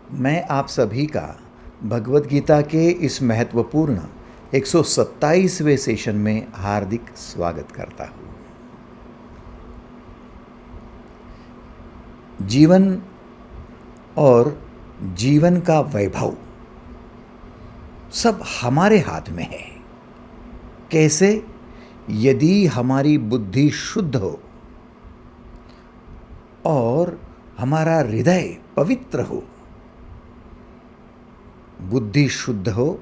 मैं आप सभी का भगवत गीता के इस महत्वपूर्ण 127वें सेशन में हार्दिक स्वागत करता हूँ। जीवन और जीवन का वैभव सब हमारे हाथ में है। कैसे? यदि हमारी बुद्धि शुद्ध हो और हमारा हृदय पवित्र हो। बुद्धि शुद्ध हो,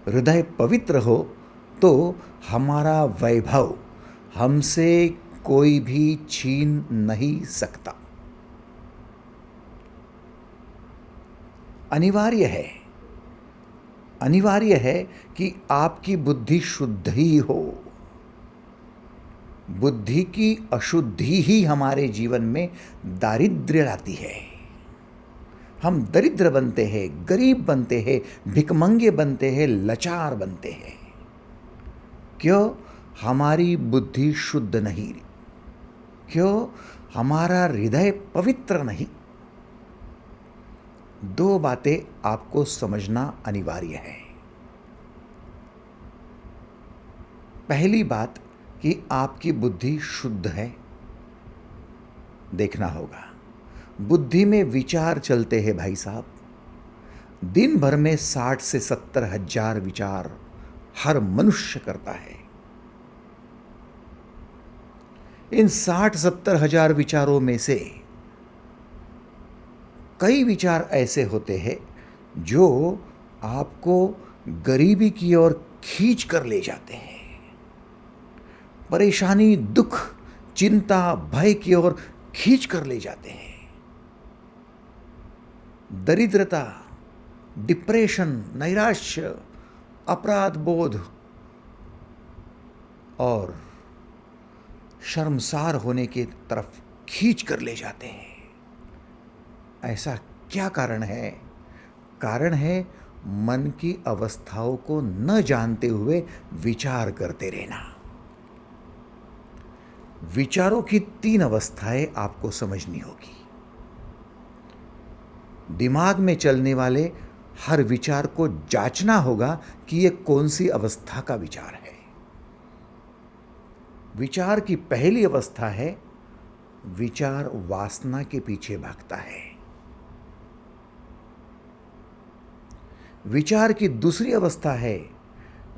हृदय पवित्र हो तो हमारा वैभव हमसे कोई भी छीन नहीं सकता। अनिवार्य है कि आपकी बुद्धि शुद्ध ही हो। बुद्धि की अशुद्धि ही हमारे जीवन में दारिद्र्य लाती है। हम दरिद्र बनते हैं, गरीब बनते हैं, भिकमंगे बनते हैं, लाचार बनते हैं। क्यों? हमारी बुद्धि शुद्ध नहीं। क्यों? हमारा हृदय पवित्र नहीं। दो बातें आपको समझना अनिवार्य है। पहली बात कि आपकी बुद्धि शुद्ध है, देखना होगा। बुद्धि में विचार चलते हैं भाई साहब। दिन भर में 60 से 70 हजार विचार हर मनुष्य करता है। इन 60-70 हजार विचारों में से कई विचार ऐसे होते हैं जो आपको गरीबी की ओर खींच कर ले जाते हैं। परेशानी, दुख, चिंता, भय की ओर खींच कर ले जाते हैं। दरिद्रता, डिप्रेशन, नैराश्य, अपराध बोध और शर्मसार होने की तरफ खींच कर ले जाते हैं। ऐसा क्या कारण है? कारण है मन की अवस्थाओं को न जानते हुए विचार करते रहना। विचारों की 3 अवस्थाएं आपको समझनी होगी। दिमाग में चलने वाले हर विचार को जांचना होगा कि यह कौन सी अवस्था का विचार है। विचार की पहली अवस्था है, विचार वासना के पीछे भागता है। विचार की दूसरी अवस्था है,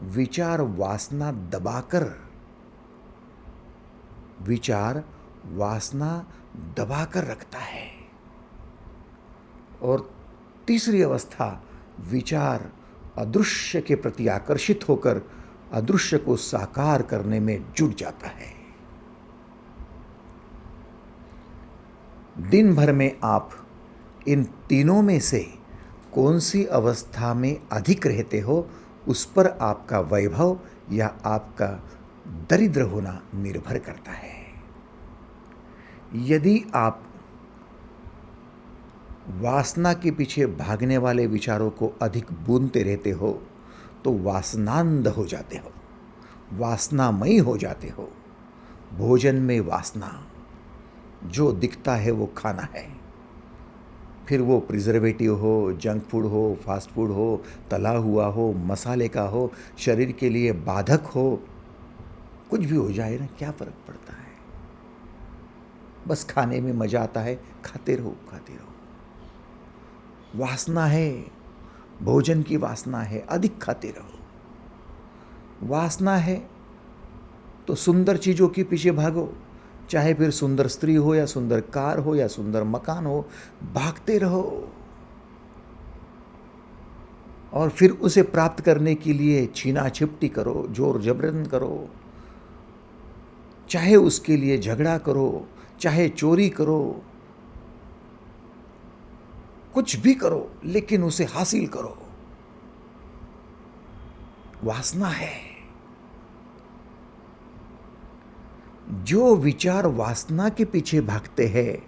विचार वासना दबाकर रखता है। और तीसरी अवस्था, विचार अदृश्य के प्रति आकर्षित होकर अदृश्य को साकार करने में जुट जाता है। दिन भर में आप इन तीनों में से कौन सी अवस्था में अधिक रहते हो, उस पर आपका वैभव या आपका दरिद्र होना निर्भर करता है। यदि आप वासना के पीछे भागने वाले विचारों को अधिक बुनते रहते हो तो वासनांध हो जाते हो, वासनामयी हो जाते हो। भोजन में वासना, जो दिखता है वो खाना है। फिर वो प्रिजर्वेटिव हो, जंक फूड हो, फास्ट फूड हो, तला हुआ हो, मसाले का हो, शरीर के लिए बाधक हो, कुछ भी हो जाए ना, क्या फर्क पड़ता है। बस खाने में मजा आता है, खाते रहो। वासना है, भोजन की वासना है, अधिक खाते रहो। वासना है तो सुंदर चीज़ों के पीछे भागो, चाहे फिर सुंदर स्त्री हो या सुंदर कार हो या सुंदर मकान हो, भागते रहो। और फिर उसे प्राप्त करने के लिए छीना छिपटी करो, जोर जबरन करो, चाहे उसके लिए झगड़ा करो, चाहे चोरी करो, कुछ भी करो, लेकिन उसे हासिल करो। वासना है। जो विचार वासना के पीछे भागते हैं,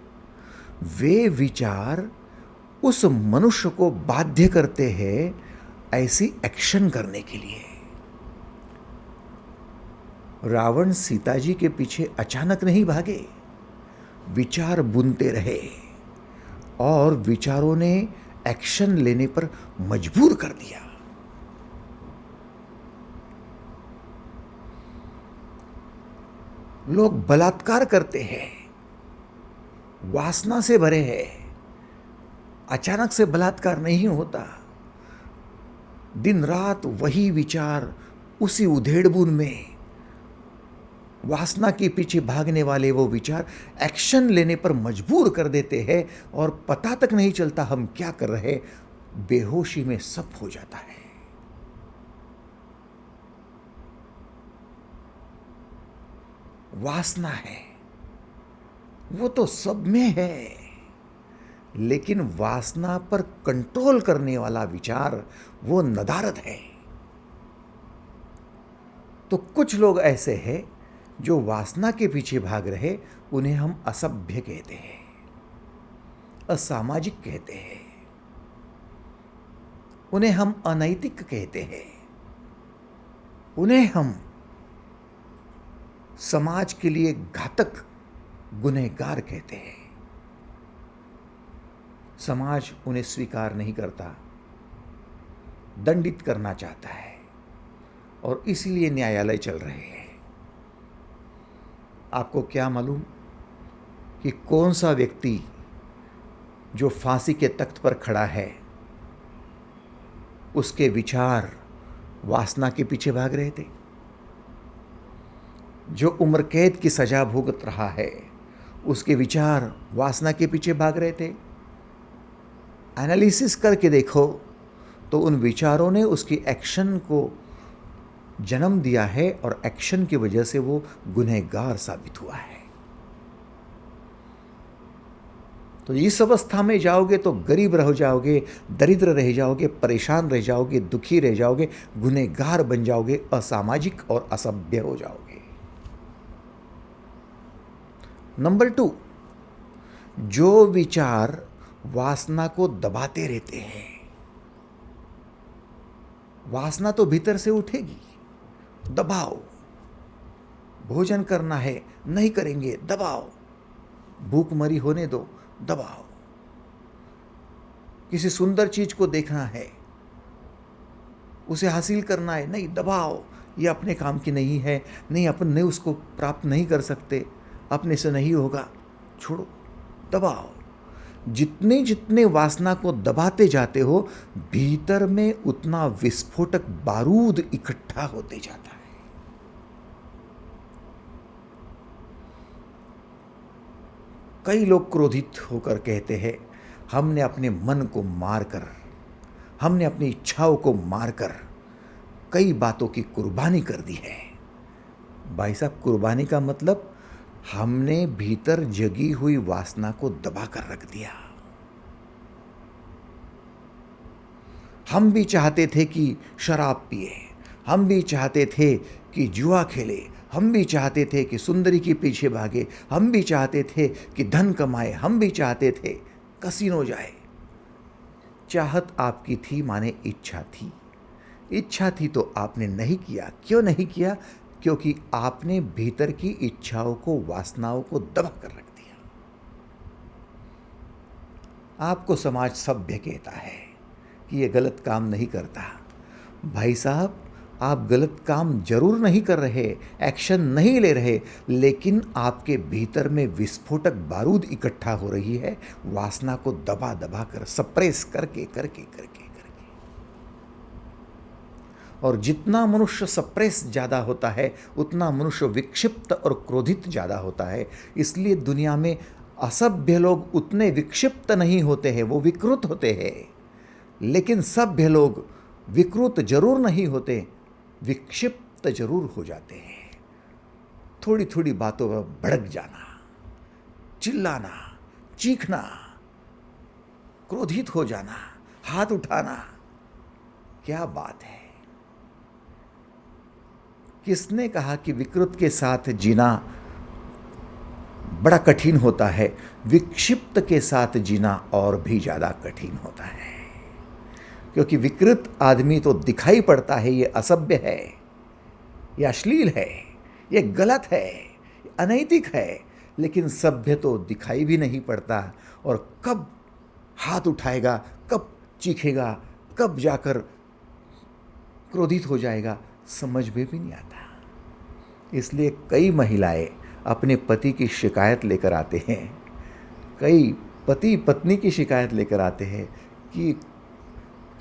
वे विचार उस मनुष्य को बाध्य करते हैं ऐसी एक्शन करने के लिए। रावण सीता जी के पीछे अचानक नहीं भागे, विचार बुनते रहे और विचारों ने एक्शन लेने पर मजबूर कर दिया। लोग बलात्कार करते हैं, वासना से भरे हैं। अचानक से बलात्कार नहीं होता, दिन रात वही विचार, उसी उधेड़बुन में वासना के पीछे भागने वाले वो विचार एक्शन लेने पर मजबूर कर देते हैं और पता तक नहीं चलता हम क्या कर रहे, बेहोशी में सब हो जाता है। वासना है, वो तो सब में है, लेकिन वासना पर कंट्रोल करने वाला विचार वो नदारद है। तो कुछ लोग ऐसे हैं जो वासना के पीछे भाग रहे, उन्हें हम असभ्य कहते हैं, असामाजिक कहते हैं, उन्हें हम अनैतिक कहते हैं, उन्हें हम समाज के लिए घातक गुनहगार कहते हैं। समाज उन्हें स्वीकार नहीं करता, दंडित करना चाहता है और इसीलिए न्यायालय चल रहे हैं। आपको क्या मालूम कि कौन सा व्यक्ति जो फांसी के तख्त पर खड़ा है, उसके विचार वासना के पीछे भाग रहे थे? जो उम्र कैद की सजा भुगत रहा है, उसके विचार वासना के पीछे भाग रहे थे? एनालिसिस करके देखो तो उन विचारों ने उसकी एक्शन को जन्म दिया है और एक्शन की वजह से वो गुनहगार साबित हुआ है। तो इस अवस्था में जाओगे तो गरीब रह जाओगे, दरिद्र रह जाओगे, परेशान रह जाओगे, दुखी रह जाओगे, गुनहगार बन जाओगे, असामाजिक और असभ्य हो जाओगे। नंबर 2, जो विचार वासना को दबाते रहते हैं। वासना तो भीतर से उठेगी, दबाओ। भोजन करना है, नहीं करेंगे, दबाओ। भूखमरी होने दो, दबाओ। किसी सुंदर चीज को देखना है, उसे हासिल करना है, नहीं, दबाओ। ये अपने काम की नहीं है, नहीं, अपन ने उसको प्राप्त नहीं कर सकते, अपने से नहीं होगा, छोड़ो, दबाओ। जितने जितने वासना को दबाते जाते हो, भीतर में उतना विस्फोटक बारूद इकट्ठा होते जाता है। कई लोग क्रोधित होकर कहते हैं, हमने अपने मन को मारकर, हमने अपनी इच्छाओं को मारकर कई बातों की कुर्बानी कर दी है। भाई साहब, कुर्बानी का मतलब हमने भीतर जगी हुई वासना को दबा कर रख दिया। हम भी चाहते थे कि शराब पिए, हम भी चाहते थे कि जुआ खेले, हम भी चाहते थे कि सुंदरी के पीछे भागे, हम भी चाहते थे कि धन कमाए, हम भी चाहते थे कसीनो जाए। चाहत आपकी थी माने इच्छा थी। इच्छा थी तो आपने नहीं किया। क्यों नहीं किया? क्योंकि आपने भीतर की इच्छाओं को, वासनाओं को दबा कर रख दिया। आपको समाज सभ्य कहता है कि ये गलत काम नहीं करता। भाई साहब, आप गलत काम जरूर नहीं कर रहे, एक्शन नहीं ले रहे, लेकिन आपके भीतर में विस्फोटक बारूद इकट्ठा हो रही है, वासना को दबा दबा कर, सप्रेस करके करके करके। और जितना मनुष्य सप्रेस ज़्यादा होता है, उतना मनुष्य विक्षिप्त और क्रोधित ज़्यादा होता है। इसलिए दुनिया में असभ्य लोग उतने विक्षिप्त नहीं होते हैं, वो विकृत होते हैं। लेकिन सभ्य लोग विकृत जरूर नहीं होते, विक्षिप्त जरूर हो जाते हैं। थोड़ी थोड़ी बातों पर भड़क जाना, चिल्लाना, चीखना, क्रोधित हो जाना, हाथ उठाना, क्या बात है। किसने कहा कि विकृत के साथ जीना बड़ा कठिन होता है? विक्षिप्त के साथ जीना और भी ज़्यादा कठिन होता है। क्योंकि विकृत आदमी तो दिखाई पड़ता है ये असभ्य है, ये अश्लील है, ये गलत है, अनैतिक है, लेकिन सभ्य तो दिखाई भी नहीं पड़ता। और कब हाथ उठाएगा, कब चीखेगा, कब जाकर क्रोधित हो जाएगा, समझ में भी नहीं आता। इसलिए कई महिलाएं अपने पति की शिकायत लेकर आते हैं, कई पति पत्नी की शिकायत लेकर आते हैं कि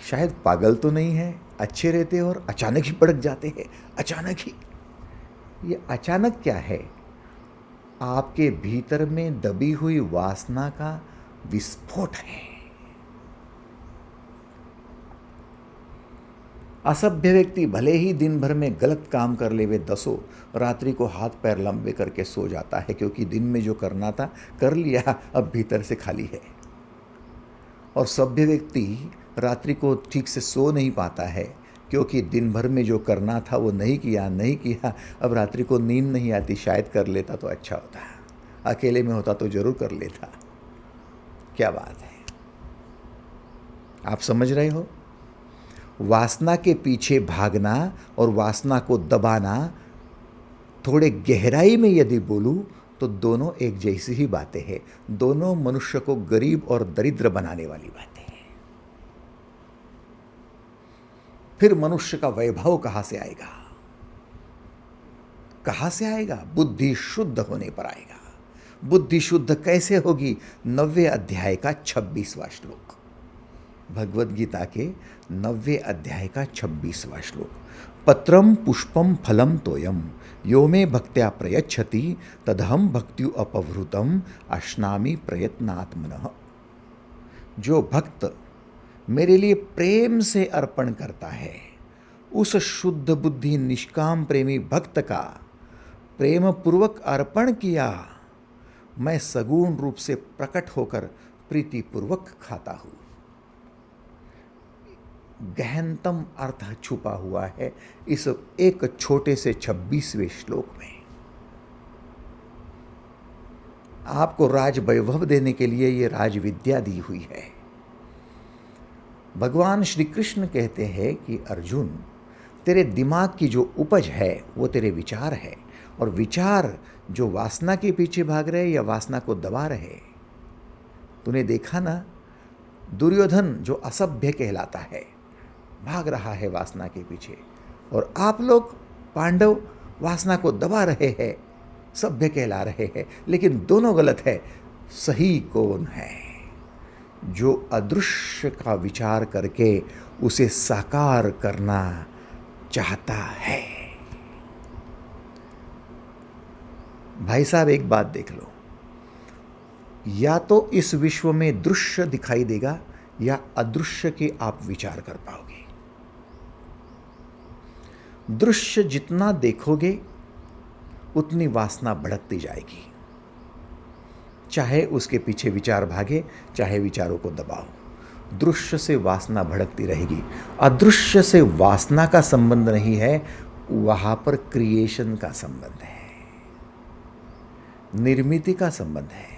शायद पागल तो नहीं है, अच्छे रहते हैं और अचानक ही भड़क जाते हैं, अचानक ही। ये अचानक क्या है? आपके भीतर में दबी हुई वासना का विस्फोट है। असभ्य व्यक्ति भले ही दिन भर में गलत काम कर ले वे दसों, रात्रि को हाथ पैर लंबे करके सो जाता है, क्योंकि दिन में जो करना था कर लिया, अब भीतर से खाली है। और सभ्य व्यक्ति रात्रि को ठीक से सो नहीं पाता है, क्योंकि दिन भर में जो करना था वो नहीं किया, अब रात्रि को नींद नहीं आती, शायद कर लेता तो अच्छा होता, अकेले में होता तो जरूर कर लेता। क्या बात है, आप समझ रहे हो? वासना के पीछे भागना और वासना को दबाना, थोड़े गहराई में यदि बोलूं तो दोनों एक जैसी ही बातें हैं, दोनों मनुष्य को गरीब और दरिद्र बनाने वाली बातें हैं। फिर मनुष्य का वैभव कहां से आएगा? कहां से आएगा? बुद्धि शुद्ध होने पर आएगा। बुद्धि शुद्ध कैसे होगी? 90वें अध्याय का 26वां श्लोक, भगवद गीता के 90वें अध्याय का 26वां श्लोक। पत्रम पुष्पम फलम तोयम यो मे भक्त्या प्रयच्छति तदहम भक्त्यु अपभृतम अश्नामि प्रयत्नात्मनः। जो भक्त मेरे लिए प्रेम से अर्पण करता है, उस शुद्ध बुद्धि निष्काम प्रेमी भक्त का प्रेम पूर्वक अर्पण किया मैं सगुण रूप से प्रकट होकर प्रीतिपूर्वक खाता हूं। गहनतम अर्थ छुपा हुआ है इस एक छोटे से 26वें श्लोक में। आपको राज वैभव देने के लिए ये राज विद्या दी हुई है। भगवान श्री कृष्ण कहते हैं कि अर्जुन, तेरे दिमाग की जो उपज है वो तेरे विचार है, और विचार जो वासना के पीछे भाग रहे या वासना को दबा रहे। तूने देखा ना, दुर्योधन जो असभ्य कहलाता है भाग रहा है वासना के पीछे, और आप लोग पांडव वासना को दबा रहे हैं, सभ्य कहला रहे हैं, लेकिन दोनों गलत है। सही कौन है? जो अदृश्य का विचार करके उसे साकार करना चाहता है। भाई साहब, एक बात देख लो, या तो इस विश्व में दृश्य दिखाई देगा या अदृश्य के आप विचार कर पाओगे। दृश्य जितना देखोगे उतनी वासना भड़कती जाएगी, चाहे उसके पीछे विचार भागे, चाहे विचारों को दबाओ। दृश्य से वासना भड़कती रहेगी। अदृश्य से वासना का संबंध नहीं है, वहां पर क्रिएशन का संबंध है, निर्मिति का संबंध है।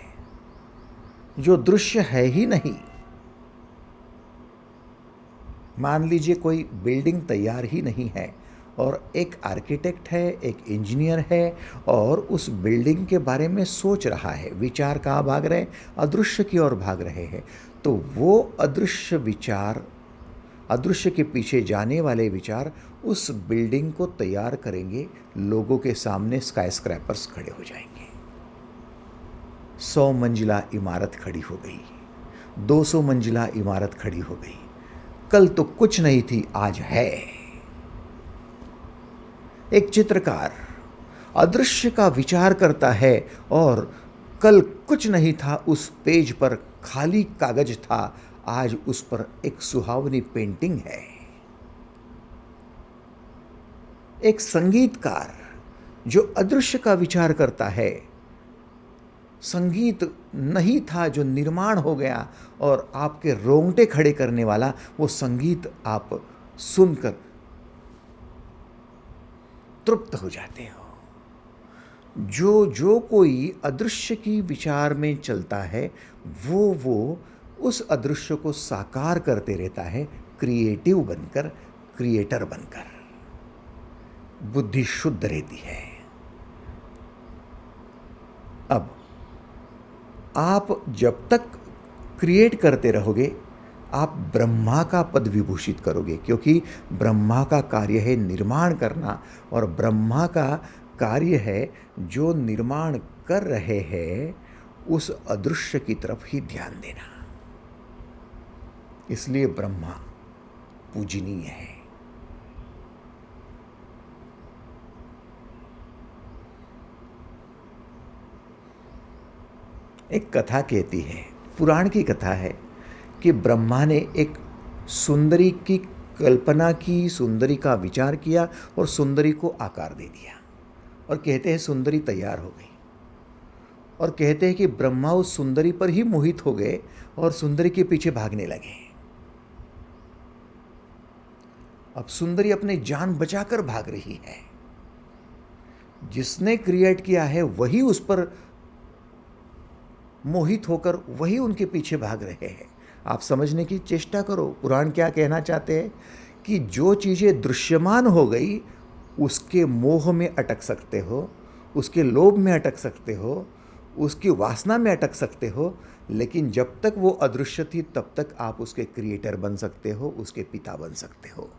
जो दृश्य है ही नहीं, मान लीजिए कोई बिल्डिंग तैयार ही नहीं है और एक आर्किटेक्ट है, एक इंजीनियर है, और उस बिल्डिंग के बारे में सोच रहा है, विचार कहाँ भाग रहे हैं? अदृश्य की ओर भाग रहे हैं। तो वो अदृश्य विचार, अदृश्य के पीछे जाने वाले विचार उस बिल्डिंग को तैयार करेंगे। लोगों के सामने स्काई स्क्रैपर्स खड़े हो जाएंगे, 100 मंजिला इमारत खड़ी हो गई, 200 मंजिला इमारत खड़ी हो गई। कल तो कुछ नहीं थी, आज है। एक चित्रकार अदृश्य का विचार करता है और कल कुछ नहीं था, उस पेज पर खाली कागज था, आज उस पर एक सुहावनी पेंटिंग है। एक संगीतकार जो अदृश्य का विचार करता है, संगीत नहीं था जो निर्माण हो गया और आपके रोंगटे खड़े करने वाला, वो संगीत आप सुनकर तृप्त हो जाते हो। जो कोई अदृश्य की विचार में चलता है, वो उस अदृश्य को साकार करते रहता है, क्रिएटिव बनकर, क्रिएटर बनकर। बुद्धि शुद्ध रहती है। अब आप जब तक क्रिएट करते रहोगे आप ब्रह्मा का पद विभूषित करोगे, क्योंकि ब्रह्मा का कार्य है निर्माण करना, और ब्रह्मा का कार्य है जो निर्माण कर रहे हैं उस अदृश्य की तरफ ही ध्यान देना। इसलिए ब्रह्मा पूजनीय है। एक कथा कहती है, पुराण की कथा है, कि ब्रह्मा ने एक सुंदरी की कल्पना की, सुंदरी का विचार किया और सुंदरी को आकार दे दिया, और कहते हैं सुंदरी तैयार हो गई। और कहते हैं कि ब्रह्मा उस सुंदरी पर ही मोहित हो गए और सुंदरी के पीछे भागने लगे। अब सुंदरी अपने जान बचाकर भाग रही है। जिसने क्रिएट किया है वही उस पर मोहित होकर वही उनके पीछे भाग रहे हैं। आप समझने की चेष्टा करो, पुराण क्या कहना चाहते हैं कि जो चीज़ें दृश्यमान हो गई उसके मोह में अटक सकते हो, उसके लोभ में अटक सकते हो, उसकी वासना में अटक सकते हो, लेकिन जब तक वो अदृश्य थी तब तक आप उसके क्रिएटर बन सकते हो, उसके पिता बन सकते हो।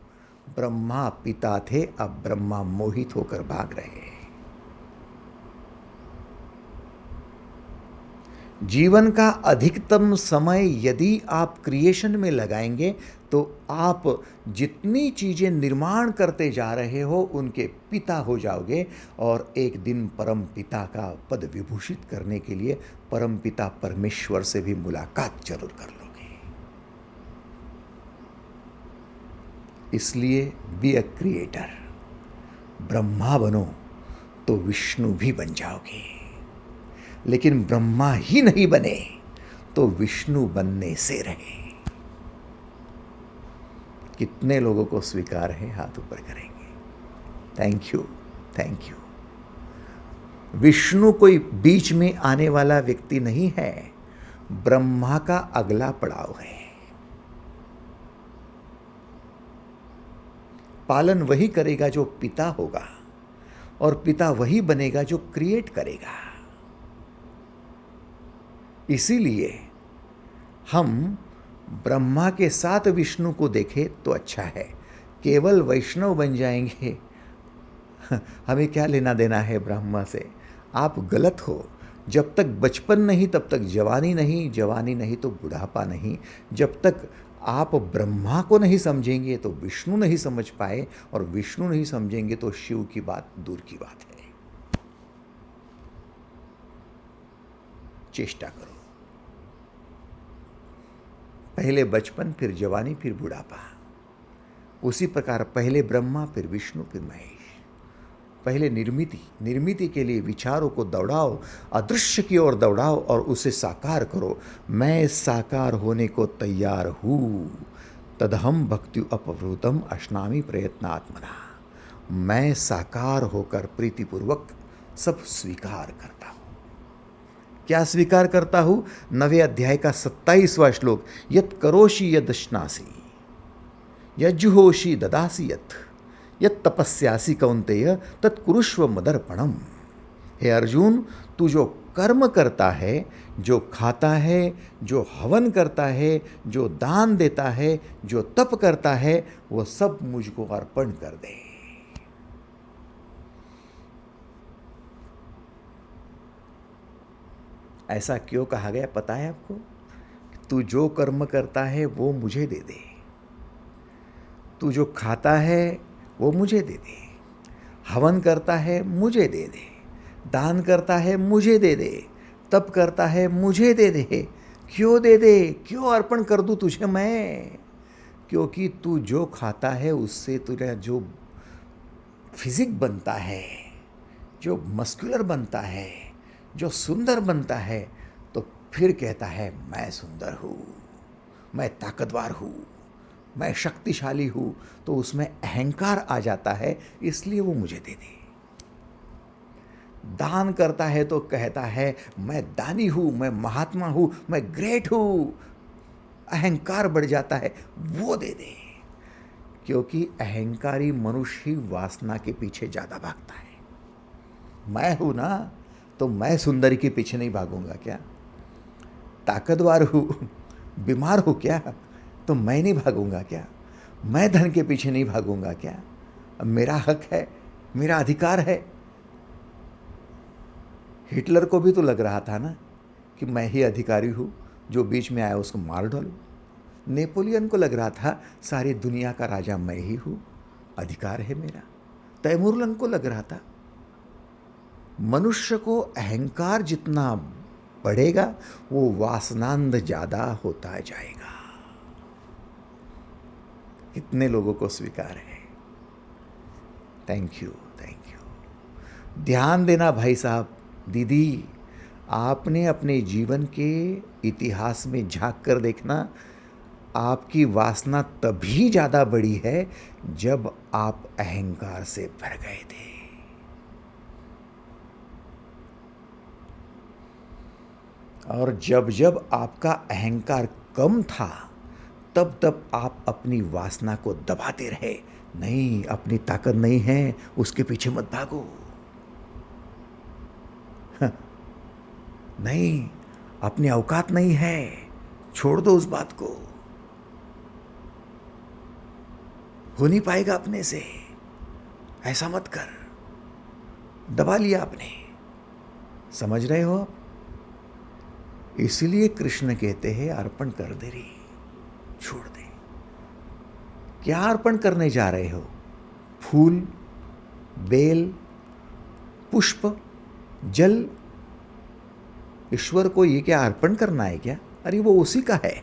ब्रह्मा पिता थे, अब ब्रह्मा मोहित होकर भाग रहे हैं। जीवन का अधिकतम समय यदि आप क्रिएशन में लगाएंगे तो आप जितनी चीज़ें निर्माण करते जा रहे हो उनके पिता हो जाओगे, और एक दिन परम पिता का पद विभूषित करने के लिए परम पिता परमेश्वर से भी मुलाकात जरूर कर लोगे। इसलिए बी अ क्रिएटर। ब्रह्मा बनो तो विष्णु भी बन जाओगे, लेकिन ब्रह्मा ही नहीं बने तो विष्णु बनने से रहे। कितने लोगों को स्वीकार है? हाथ ऊपर करेंगे। Thank you, thank you. Vishnu कोई बीच में आने वाला व्यक्ति नहीं है, ब्रह्मा का अगला पड़ाव है। पालन वही करेगा जो पिता होगा, और पिता वही बनेगा जो क्रिएट करेगा। इसीलिए हम ब्रह्मा के साथ विष्णु को देखें तो अच्छा है। केवल वैष्णव बन जाएंगे, हमें क्या लेना देना है ब्रह्मा से? आप गलत हो। जब तक बचपन नहीं तब तक जवानी नहीं, जवानी नहीं तो बुढ़ापा नहीं। जब तक आप ब्रह्मा को नहीं समझेंगे तो विष्णु नहीं समझ पाए, और विष्णु नहीं समझेंगे तो शिव की बात दूर की बात है। चेष्टा करो। पहले बचपन, फिर जवानी, फिर बुढ़ापा। उसी प्रकार पहले ब्रह्मा, फिर विष्णु, फिर महेश। पहले निर्मिति के लिए विचारों को दौड़ाओ, अदृश्य की ओर दौड़ाओ और उसे साकार करो। मैं साकार होने को तैयार हूँ, तदहम भक्ति अपवृतम अश्नामि प्रयत्नात्मना। मैं साकार होकर प्रीतिपूर्वक सब स्वीकार करता हूँ। क्या स्वीकार करता हूँ? 9वें अध्याय का 27वां श्लोक, यत् करोषि यदश्नासि यज्जुहोषि ददासि यत् तपस्यासि कौन्तेय तत्कुरुष्व मदर्पणम। हे अर्जुन, तू जो कर्म करता है, जो खाता है, जो हवन करता है, जो दान देता है, जो तप करता है, वो सब मुझको अर्पण कर दे। ऐसा क्यों कहा गया पता है आपको? तू जो कर्म करता है वो मुझे दे दे, तू जो खाता है वो मुझे दे दे, हवन करता है मुझे दे दे, दान करता है मुझे दे दे, तप करता है मुझे दे दे। क्यों दे दे? क्यों अर्पण कर दूं तुझे मैं? क्योंकि तू जो खाता है उससे तुझे जो फिजिक बनता है, जो मस्कुलर बनता है, जो सुंदर बनता है, तो फिर कहता है मैं सुंदर हूँ, मैं ताकतवर हूँ, मैं शक्तिशाली हूँ, तो उसमें अहंकार आ जाता है, इसलिए वो मुझे दे दे। दान करता है तो कहता है मैं दानी हूँ, मैं महात्मा हूँ, मैं ग्रेट हूँ, अहंकार बढ़ जाता है, वो दे दे। क्योंकि अहंकारी मनुष्य ही वासना के पीछे ज़्यादा भागता है। मैं हूँ ना, तो मैं सुंदरी के पीछे नहीं भागूंगा क्या? ताकतवर हूँ, बीमार हूँ क्या? तो मैं नहीं भागूंगा क्या? मैं धन के पीछे नहीं भागूंगा क्या? अब मेरा हक है, मेरा अधिकार है। हिटलर को भी तो लग रहा था ना कि मैं ही अधिकारी हूँ, जो बीच में आया उसको मार डालूं। नेपोलियन को लग रहा था सारी दुनिया का राजा मैं ही हूँ, अधिकार है मेरा। तैमूरलन को लग रहा था। मनुष्य को अहंकार जितना बढ़ेगा वो वासनांध ज्यादा होता जाएगा। कितने लोगों को स्वीकार है? Thank you, thank you. ध्यान देना भाई साहब, दीदी, आपने अपने जीवन के इतिहास में झांक कर देखना, आपकी वासना तभी ज़्यादा बड़ी है जब आप अहंकार से भर गए थे। और जब जब आपका अहंकार कम था तब तब आप अपनी वासना को दबाते रहे। नहीं, अपनी ताकत नहीं है, उसके पीछे मत भागो। नहीं, अपनी औकात नहीं है, छोड़ दो उस बात को, हो नहीं पाएगा अपने से, ऐसा मत कर। दबा लिया आपने। समझ रहे हो? इसलिए कृष्ण कहते हैं अर्पण कर दे रे, छोड़ दे। क्या अर्पण करने जा रहे हो? फूल, बेल, पुष्प, जल? ईश्वर को ये क्या अर्पण करना है क्या? अरे वो उसी का है,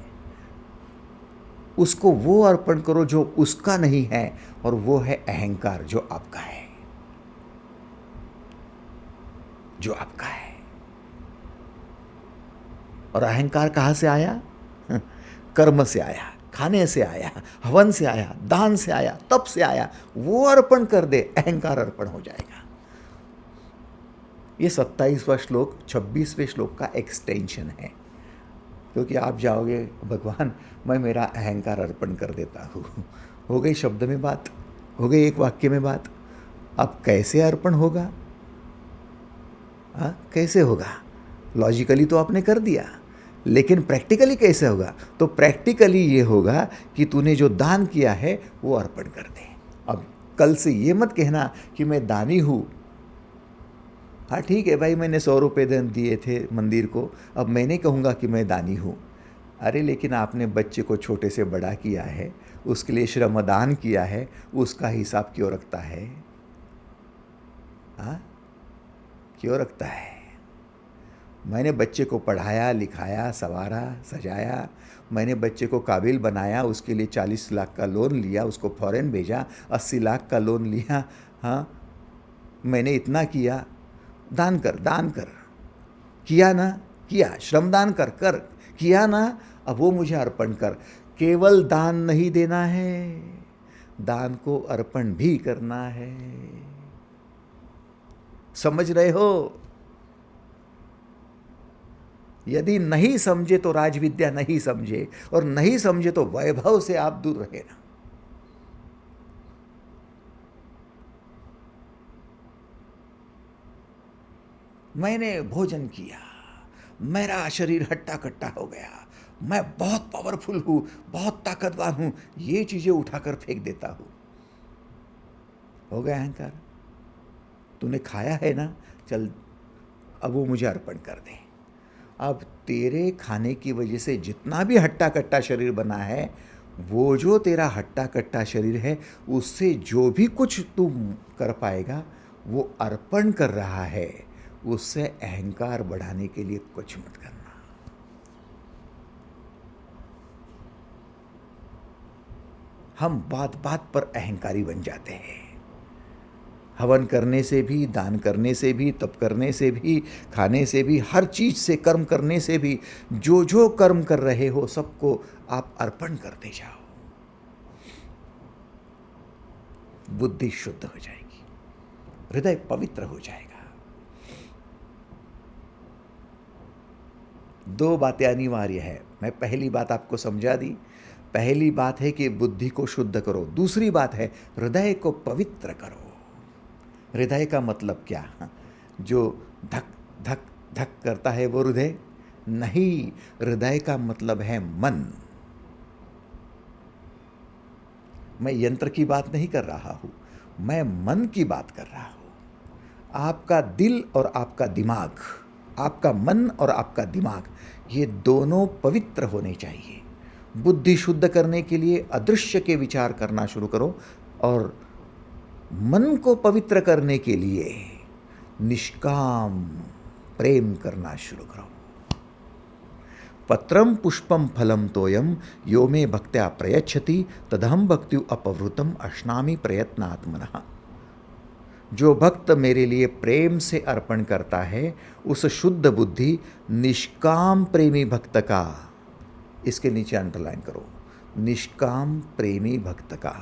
उसको वो अर्पण करो जो उसका नहीं है, और वो है अहंकार जो आपका है, जो आपका है। और अहंकार कहां से आया? कर्म से आया, खाने से आया, हवन से आया, दान से आया, तप से आया। वो अर्पण कर दे, अहंकार अर्पण हो जाएगा। ये 27वां श्लोक 26वें श्लोक का एक्सटेंशन है, क्योंकि आप जाओगे भगवान मैं मेरा अहंकार अर्पण कर देता हूँ। हो गई शब्द में बात, हो गई एक वाक्य में बात। अब कैसे अर्पण होगा? कैसे होगा? लॉजिकली तो आपने कर दिया, लेकिन प्रैक्टिकली कैसे होगा? तो प्रैक्टिकली ये होगा कि तूने जो दान किया है वो अर्पण कर दे। अब कल से ये मत कहना कि मैं दानी हूँ। हाँ ठीक है भाई, मैंने 100 रुपये दिए थे मंदिर को, अब मैं नहीं कहूँगा कि मैं दानी हूँ। अरे लेकिन आपने बच्चे को छोटे से बड़ा किया है, उसके लिए श्रमदान किया है, उसका हिसाब क्यों रखता है? हाँ, क्यों रखता है? मैंने बच्चे को पढ़ाया, लिखाया, संवारा, सजाया, मैंने बच्चे को काबिल बनाया, उसके लिए 40 लाख का लोन लिया, उसको फॉरेन भेजा, 80 लाख का लोन लिया। हाँ, मैंने इतना किया। दान कर, दान कर। किया ना? किया। श्रमदान कर, कर। किया ना? अब वो मुझे अर्पण कर। केवल दान नहीं देना है, दान को अर्पण भी करना है। समझ रहे हो? यदि नहीं समझे तो राजविद्या नहीं समझे, और नहीं समझे तो वैभव से आप दूर रहे ना। मैंने भोजन किया, मेरा शरीर हट्टा कट्टा हो गया, मैं बहुत पावरफुल हूं, बहुत ताकतवर हूं, ये चीजें उठाकर फेंक देता हूं। हो गया अहंकार। तूने खाया है ना, चल अब वो मुझे अर्पण कर दे। अब तेरे खाने की वजह से जितना भी हट्टा कट्टा शरीर बना है, वो जो तेरा हट्टा कट्टा शरीर है, उससे जो भी कुछ तू कर पाएगा वो अर्पण कर रहा है। उससे अहंकार बढ़ाने के लिए कुछ मत करना। हम बात बात पर अहंकारी बन जाते हैं। हवन करने से भी, दान करने से भी, तप करने से भी, खाने से भी, हर चीज से, कर्म करने से भी, जो जो कर्म कर रहे हो सबको आप अर्पण करते जाओ। बुद्धि शुद्ध हो जाएगी, हृदय पवित्र हो जाएगा। 2 बातें अनिवार्य है। मैं पहली बात आपको समझा दी। पहली बात है कि बुद्धि को शुद्ध करो। दूसरी बात है हृदय को पवित्र करो। हृदय का मतलब क्या? जो धक धक धक करता है वो हृदय नहीं। हृदय का मतलब है मन। मैं यंत्र की बात नहीं कर रहा हूँ, मैं मन की बात कर रहा हूँ। आपका दिल और आपका दिमाग, आपका मन और आपका दिमाग, ये दोनों पवित्र होने चाहिए। बुद्धि शुद्ध करने के लिए अदृश्य के विचार करना शुरू करो, और मन को पवित्र करने के लिए निष्काम प्रेम करना शुरू करो। पत्रम पुष्पम फलम तोयम यो मे भक्त्या प्रयच्छति तदहम भक्त्यु अपवृतम अश्नामि प्रयत्नात्मनः। जो भक्त मेरे लिए प्रेम से अर्पण करता है, उस शुद्ध बुद्धि निष्काम प्रेमी भक्त का, इसके नीचे अंडरलाइन करो, निष्काम प्रेमी भक्त का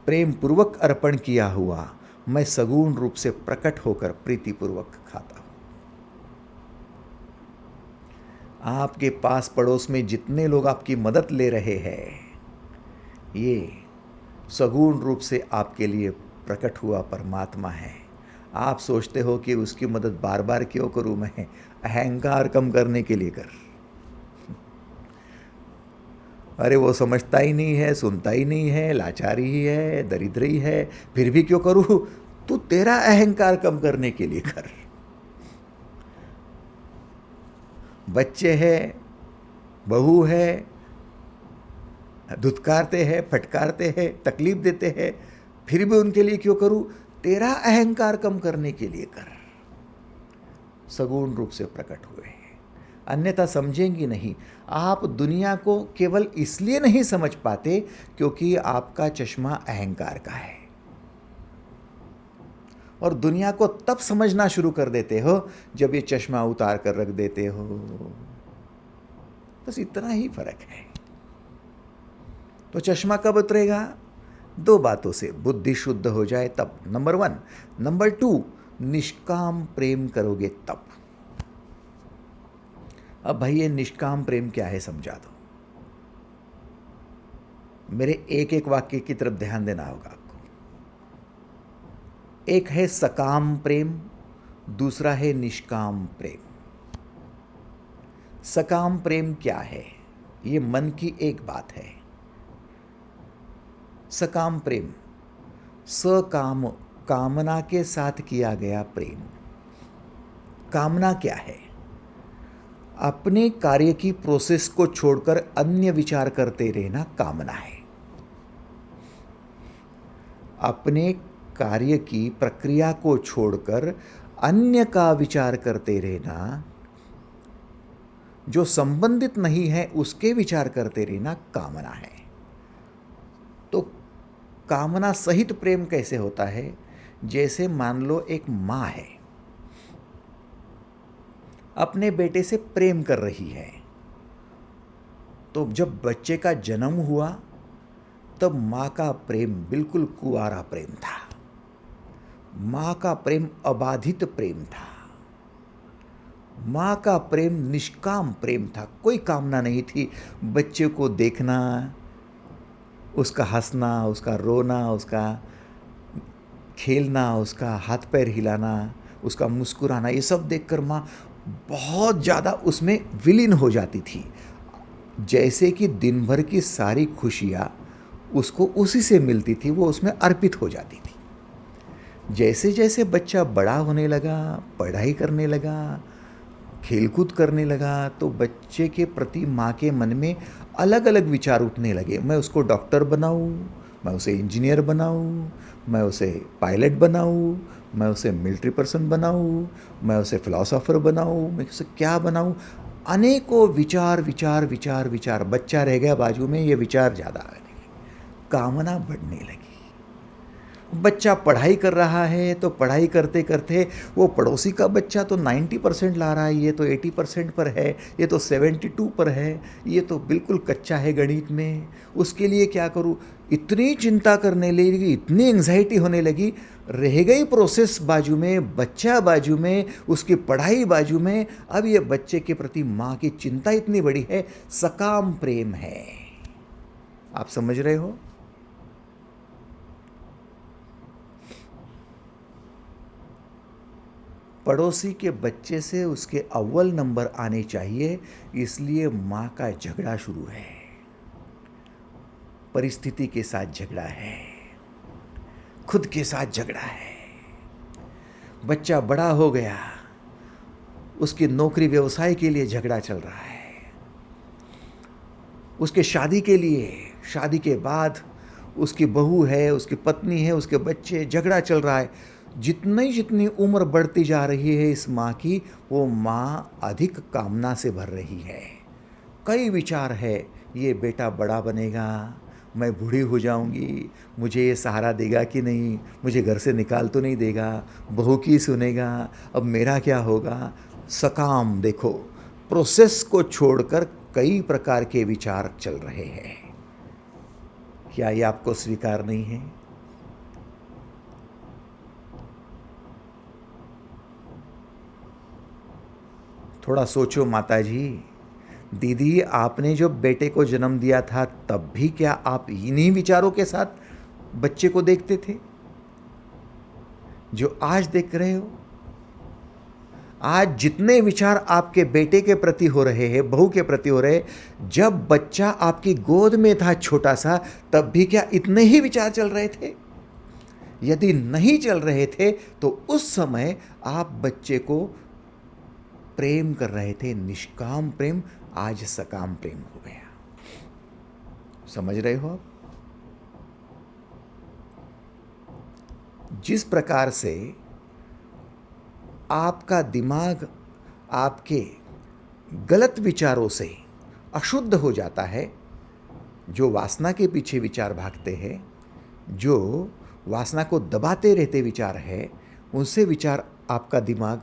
प्रेम पूर्वक अर्पण किया हुआ मैं सगुण रूप से प्रकट होकर प्रीतिपूर्वक खाता हूं। आपके पास पड़ोस में जितने लोग आपकी मदद ले रहे हैं, ये सगुण रूप से आपके लिए प्रकट हुआ परमात्मा है। आप सोचते हो कि उसकी मदद बार बार क्यों करूं मैं, अहंकार कम करने के लिए कर। अरे वो समझता ही नहीं है, सुनता ही नहीं है, लाचारी ही है, दरिद्र ही है, फिर भी क्यों करूं? तू तेरा अहंकार कम करने के लिए कर। बच्चे हैं, बहू है, धुतकारते हैं, फटकारते हैं, तकलीफ देते हैं, फिर भी उनके लिए क्यों करूं? तेरा अहंकार कम करने के लिए कर। सगुण रूप से प्रकट हुए हैं, अन्यथा समझेंगी नहीं। आप दुनिया को केवल इसलिए नहीं समझ पाते क्योंकि आपका चश्मा अहंकार का है, और दुनिया को तब समझना शुरू कर देते हो जब ये चश्मा उतार कर रख देते हो। बस इतना ही फर्क है। तो चश्मा कब उतरेगा? दो बातों से, बुद्धि शुद्ध हो जाए तब, नंबर 1। नंबर 2, निष्काम प्रेम करोगे तब। अब भाई ये निष्काम प्रेम क्या है समझा दो। मेरे एक एक वाक्य की तरफ ध्यान देना होगा आपको। एक है सकाम प्रेम, दूसरा है निष्काम प्रेम। सकाम प्रेम क्या है? ये मन की एक बात है। सकाम प्रेम सकाम, कामना के साथ किया गया प्रेम। कामना क्या है? अपने कार्य की प्रोसेस को छोड़कर अन्य विचार करते रहना कामना है। अपने कार्य की प्रक्रिया को छोड़कर अन्य का विचार करते रहना, जो संबंधित नहीं है उसके विचार करते रहना कामना है। तो कामना सहित प्रेम कैसे होता है? जैसे मान लो एक माँ है, अपने बेटे से प्रेम कर रही है, तो जब बच्चे का जन्म हुआ तब माँ का प्रेम बिल्कुल कुंवारा प्रेम था। माँ का प्रेम अबाधित प्रेम था। माँ का प्रेम निष्काम प्रेम था। कोई कामना नहीं थी बच्चे को देखना, उसका हंसना, उसका रोना, उसका खेलना, उसका हाथ पैर हिलाना, उसका मुस्कुराना, ये सब देखकर माँ बहुत ज़्यादा उसमें विलीन हो जाती थी। जैसे कि दिन भर की सारी खुशियाँ उसको उसी से मिलती थी, वो उसमें अर्पित हो जाती थी। जैसे जैसे बच्चा बड़ा होने लगा, पढ़ाई करने लगा, खेलकूद करने लगा, तो बच्चे के प्रति माँ के मन में अलग अलग विचार उठने लगे। मैं उसको डॉक्टर बनाऊँ, मैं उसे इंजीनियर बनाऊँ, मैं उसे पायलट बनाऊँ, मैं उसे मिलिट्री पर्सन बनाऊँ, मैं उसे फिलोसोफर बनाऊँ, मैं उसे क्या बनाऊँ। अनेकों विचार विचार विचार विचार। बच्चा रह गया बाजू में, ये विचार ज़्यादा आ गए, कामना बढ़ने लगी। बच्चा पढ़ाई कर रहा है तो पढ़ाई करते करते वो पड़ोसी का बच्चा तो 90% ला रहा है, ये तो 80% पर है, ये तो 72 पर है, ये तो बिल्कुल कच्चा है गणित में, उसके लिए क्या करूँ। इतनी चिंता करने लगी, इतनी एंग्जाइटी होने लगी, रह गई प्रोसेस बाजू में, बच्चा बाजू में, उसकी पढ़ाई बाजू में। अब ये बच्चे के प्रति माँ की चिंता इतनी बड़ी है, सकाम प्रेम है। आप समझ रहे हो? पड़ोसी के बच्चे से उसके अव्वल नंबर आने चाहिए, इसलिए माँ का झगड़ा शुरू है। परिस्थिति के साथ झगड़ा है, खुद के साथ झगड़ा है। बच्चा बड़ा हो गया, उसकी नौकरी व्यवसाय के लिए झगड़ा चल रहा है, उसके शादी के लिए, शादी के बाद उसकी बहू है, उसकी पत्नी है, उसके बच्चे, झगड़ा चल रहा है। जितनी उम्र बढ़ती जा रही है इस माँ की, वो माँ अधिक कामना से भर रही है। कई विचार है, ये बेटा बड़ा बनेगा, मैं बूढ़ी हो जाऊंगी, मुझे ये सहारा देगा कि नहीं, मुझे घर से निकाल तो नहीं देगा, बहू की सुनेगा, अब मेरा क्या होगा। सकाम देखो, प्रोसेस को छोड़कर कई प्रकार के विचार चल रहे हैं। क्या ये आपको स्वीकार नहीं है? थोड़ा सोचो माता जी, दीदी, आपने जो बेटे को जन्म दिया था तब भी क्या आप इन्हीं विचारों के साथ बच्चे को देखते थे जो आज देख रहे हो? आज जितने विचार आपके बेटे के प्रति हो रहे हैं, बहू के प्रति हो रहे, जब बच्चा आपकी गोद में था छोटा सा, तब भी क्या इतने ही विचार चल रहे थे? यदि नहीं चल रहे थे तो उस समय आप बच्चे को प्रेम कर रहे थे, निष्काम प्रेम। आज सकाम प्रेम हो गया। समझ रहे हो आप? जिस प्रकार से आपका दिमाग आपके गलत विचारों से अशुद्ध हो जाता है, जो वासना के पीछे विचार भागते हैं, जो वासना को दबाते रहते विचार है, उनसे विचार आपका दिमाग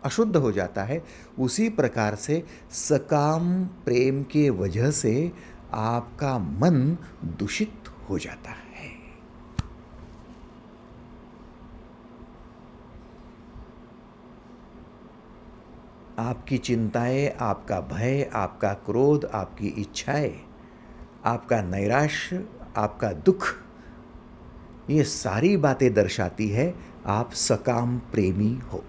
अशुद्ध हो जाता है। उसी प्रकार से सकाम प्रेम के वजह से आपका मन दूषित हो जाता है। आपकी चिंताएं, आपका भय, आपका क्रोध, आपकी इच्छाएं, आपका नैराश्य, आपका दुख, ये सारी बातें दर्शाती है आप सकाम प्रेमी हो।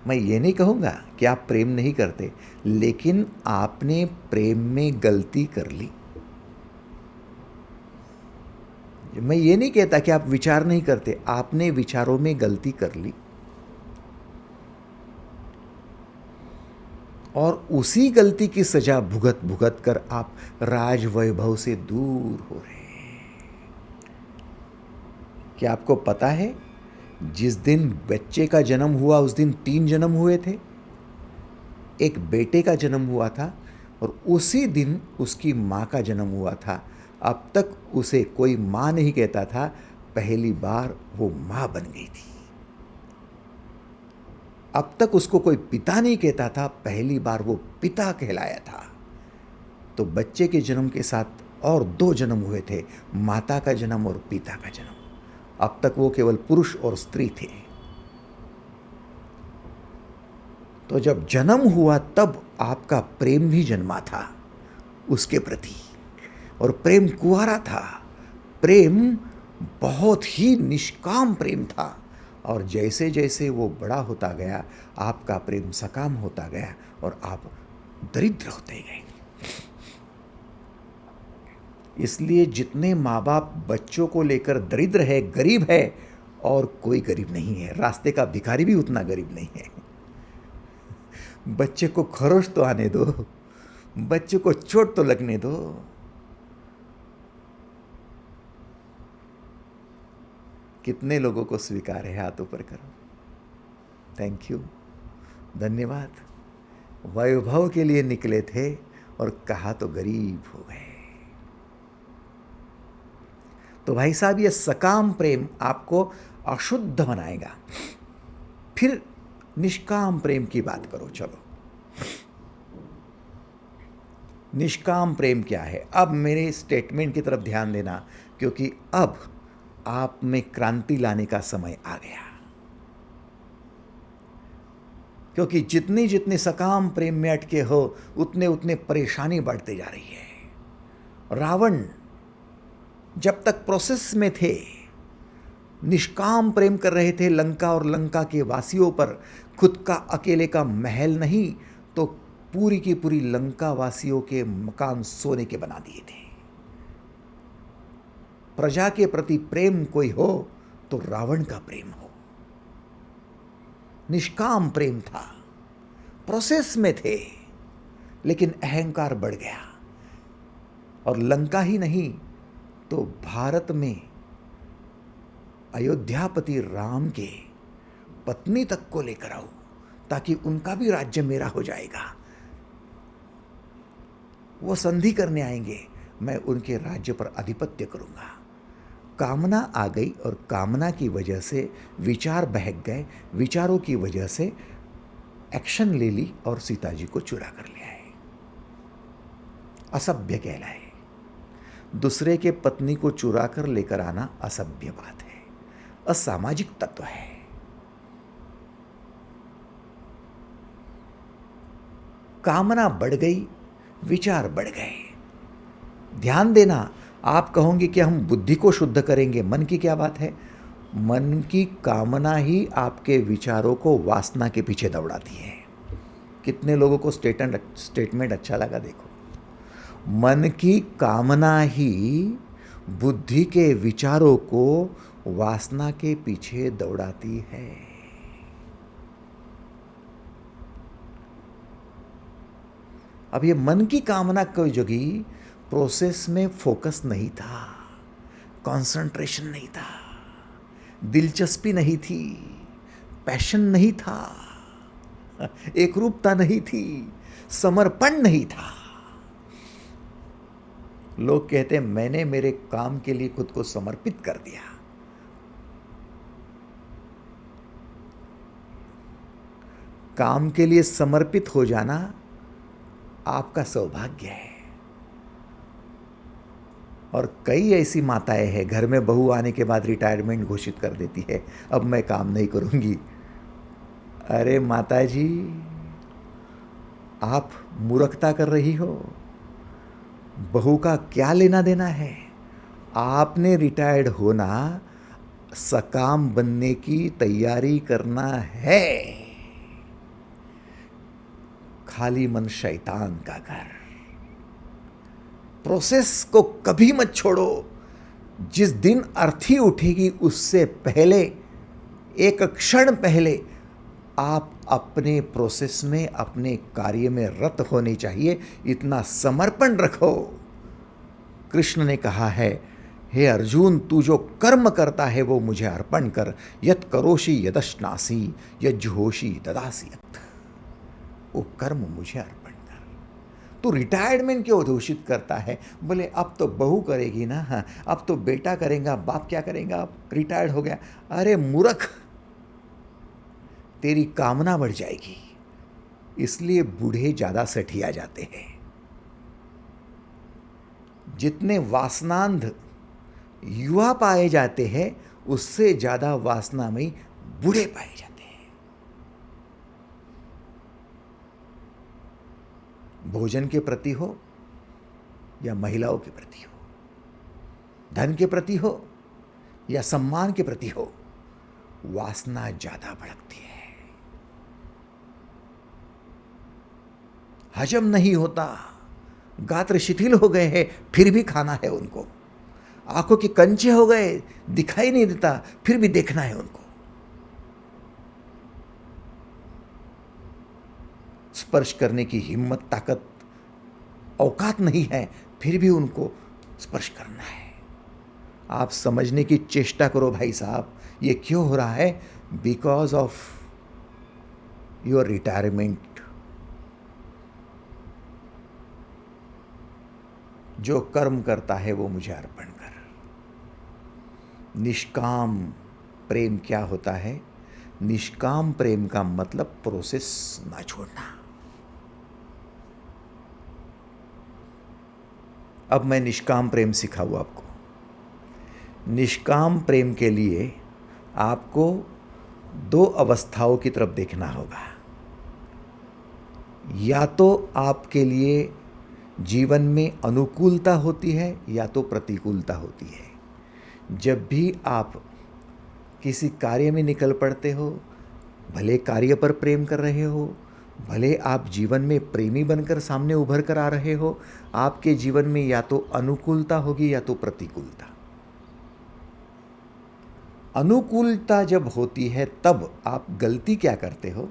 मैं ये नहीं कहूँगा कि आप प्रेम नहीं करते, लेकिन आपने प्रेम में गलती कर ली। मैं ये नहीं कहता कि आप विचार नहीं करते, आपने विचारों में गलती कर ली और उसी गलती की सजा भुगत भुगत कर आप राज वैभव से दूर हो रहे हैं। क्या आपको पता है, जिस दिन बच्चे का जन्म हुआ उस दिन 3 जन्म हुए थे। एक बेटे का जन्म हुआ था और उसी दिन उसकी माँ का जन्म हुआ था। अब तक उसे कोई माँ नहीं कहता था, पहली बार वो माँ बन गई थी। अब तक उसको कोई पिता नहीं कहता था, पहली बार वो पिता कहलाया था। तो बच्चे के जन्म के साथ और 2 जन्म हुए थे, माता का जन्म और पिता का जन्म। अब तक वो केवल पुरुष और स्त्री थे। तो जब जन्म हुआ तब आपका प्रेम भी जन्मा था उसके प्रति, और प्रेम कुंवारा था। प्रेम बहुत ही निष्काम प्रेम था, और जैसे जैसे वो बड़ा होता गया, आपका प्रेम सकाम होता गया और आप दरिद्र होते गए। इसलिए जितने माँ बाप बच्चों को लेकर दरिद्र है, गरीब है, और कोई गरीब नहीं है, रास्ते का भिखारी भी उतना गरीब नहीं है। बच्चे को खरोश तो आने दो, बच्चे को चोट तो लगने दो। कितने लोगों को स्वीकार है? हाथ ऊपर करो। थैंक यू, धन्यवाद। वैभव के लिए निकले थे और कहा तो गरीब हो गए। तो भाई साहब, ये सकाम प्रेम आपको अशुद्ध बनाएगा। फिर निष्काम प्रेम की बात करो। चलो, निष्काम प्रेम क्या है? अब मेरे स्टेटमेंट की तरफ ध्यान देना, क्योंकि अब आप में क्रांति लाने का समय आ गया। क्योंकि जितनी जितनी सकाम प्रेम में अटके हो, उतने उतने परेशानी बढ़ते जा रही है। रावण जब तक प्रोसेस में थे, निष्काम प्रेम कर रहे थे, लंका और लंका के वासियों पर, खुद का अकेले का महल नहीं तो पूरी की पूरी लंका वासियों के मकान सोने के बना दिए थे। प्रजा के प्रति प्रेम कोई हो तो रावण का प्रेम हो। निष्काम प्रेम था, प्रोसेस में थे, लेकिन अहंकार बढ़ गया और लंका ही नहीं तो भारत में अयोध्यापति राम के पत्नी तक को लेकर आओ ताकि उनका भी राज्य मेरा हो जाएगा। वो संधि करने आएंगे, मैं उनके राज्य पर आधिपत्य करूंगा। कामना आ गई और कामना की वजह से विचार बहक गए, विचारों की वजह से एक्शन ले ली और सीता जी को चुरा कर ले आए। असभ्य कहलाए। दूसरे के पत्नी को चुरा कर लेकर आना असभ्य बात है, असामाजिक तत्व है। कामना बढ़ गई, विचार बढ़ गए। ध्यान देना, आप कहोगे कि हम बुद्धि को शुद्ध करेंगे, मन की क्या बात है? मन की कामना ही आपके विचारों को वासना के पीछे दौड़ाती है। कितने लोगों को स्टेटमेंट अच्छा लगा? देखो, मन की कामना ही बुद्धि के विचारों को वासना के पीछे दौड़ाती है। अब ये मन की कामना कोई जगी, प्रोसेस में फोकस नहीं था, कंसंट्रेशन नहीं था, दिलचस्पी नहीं थी, पैशन नहीं था, एकरूपता नहीं थी, समर्पण नहीं था। लोग कहते हैं मैंने मेरे काम के लिए खुद को समर्पित कर दिया। काम के लिए समर्पित हो जाना आपका सौभाग्य है। और कई ऐसी माताएं हैं घर में बहू आने के बाद रिटायरमेंट घोषित कर देती है, अब मैं काम नहीं करूंगी। अरे माता जी, आप मूर्खता कर रही हो। बहू का क्या लेना देना है? आपने रिटायर्ड होना, सकाम बनने की तैयारी करना है। खाली मन शैतान का घर। प्रोसेस को कभी मत छोड़ो। जिस दिन अर्थी उठेगी उससे पहले, एक क्षण पहले आप अपने प्रोसेस में, अपने कार्य में रत होने चाहिए। इतना समर्पण रखो। कृष्ण ने कहा है, हे अर्जुन, तू जो कर्म करता है वो मुझे अर्पण कर। यत् करोषि यदश्नासि यज्जुहोषि तदासि यत्। वो कर्म मुझे अर्पण कर। तू रिटायरमेंट क्यों घोषित करता है? बोले अब तो बहू करेगी ना, हाँ, अब तो बेटा करेगा, बाप क्या करेगा, अब रिटायर्ड हो गया। अरे मूर्ख, तेरी कामना बढ़ जाएगी। इसलिए बूढ़े ज्यादा सठिया जाते हैं। जितने वासनांध युवा पाए जाते हैं उससे ज्यादा वासनामयी बूढ़े पाए जाते हैं। भोजन के प्रति हो या महिलाओं के प्रति हो, धन के प्रति हो या सम्मान के प्रति हो, वासना ज्यादा भड़कती है। हजम नहीं होता, गात्र शिथिल हो गए हैं फिर भी खाना है उनको। आंखों के कंचे हो गए, दिखाई नहीं देता फिर भी देखना है उनको। स्पर्श करने की हिम्मत, ताकत, औकात नहीं है फिर भी उनको स्पर्श करना है। आप समझने की चेष्टा करो भाई साहब, ये क्यों हो रहा है? Because of your retirement. जो कर्म करता है वो मुझे अर्पण कर। निष्काम प्रेम क्या होता है? निष्काम प्रेम का मतलब प्रोसेस ना छोड़ना। अब मैं निष्काम प्रेम सिखाऊं आपको। निष्काम प्रेम के लिए आपको दो अवस्थाओं की तरफ देखना होगा। या तो आपके लिए जीवन में अनुकूलता होती है या तो प्रतिकूलता होती है। जब भी आप किसी कार्य में निकल पड़ते हो, भले कार्य पर प्रेम कर रहे हो, भले आप जीवन में प्रेमी बनकर सामने उभर कर आ रहे हो, आपके जीवन में या तो अनुकूलता होगी या तो प्रतिकूलता। अनुकूलता जब होती है तब आप गलती क्या करते हो,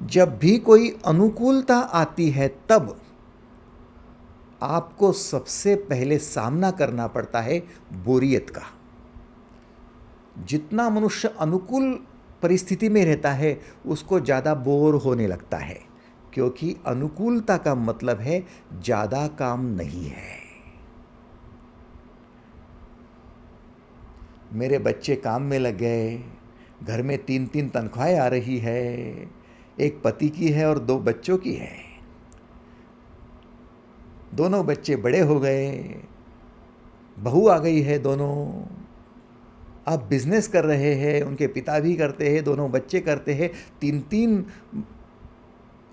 जब भी कोई अनुकूलता आती है तब आपको सबसे पहले सामना करना पड़ता है बोरियत का। जितना मनुष्य अनुकूल परिस्थिति में रहता है उसको ज़्यादा बोर होने लगता है, क्योंकि अनुकूलता का मतलब है ज़्यादा काम नहीं है। मेरे बच्चे काम में लग गए, घर में 3-3 तनख्वाहें आ रही है, एक पति की है और 2 बच्चों की है, दोनों बच्चे बड़े हो गए, बहू आ गई है दोनों, अब बिजनेस कर रहे हैं, उनके पिता भी करते हैं, दोनों बच्चे करते हैं, 3-3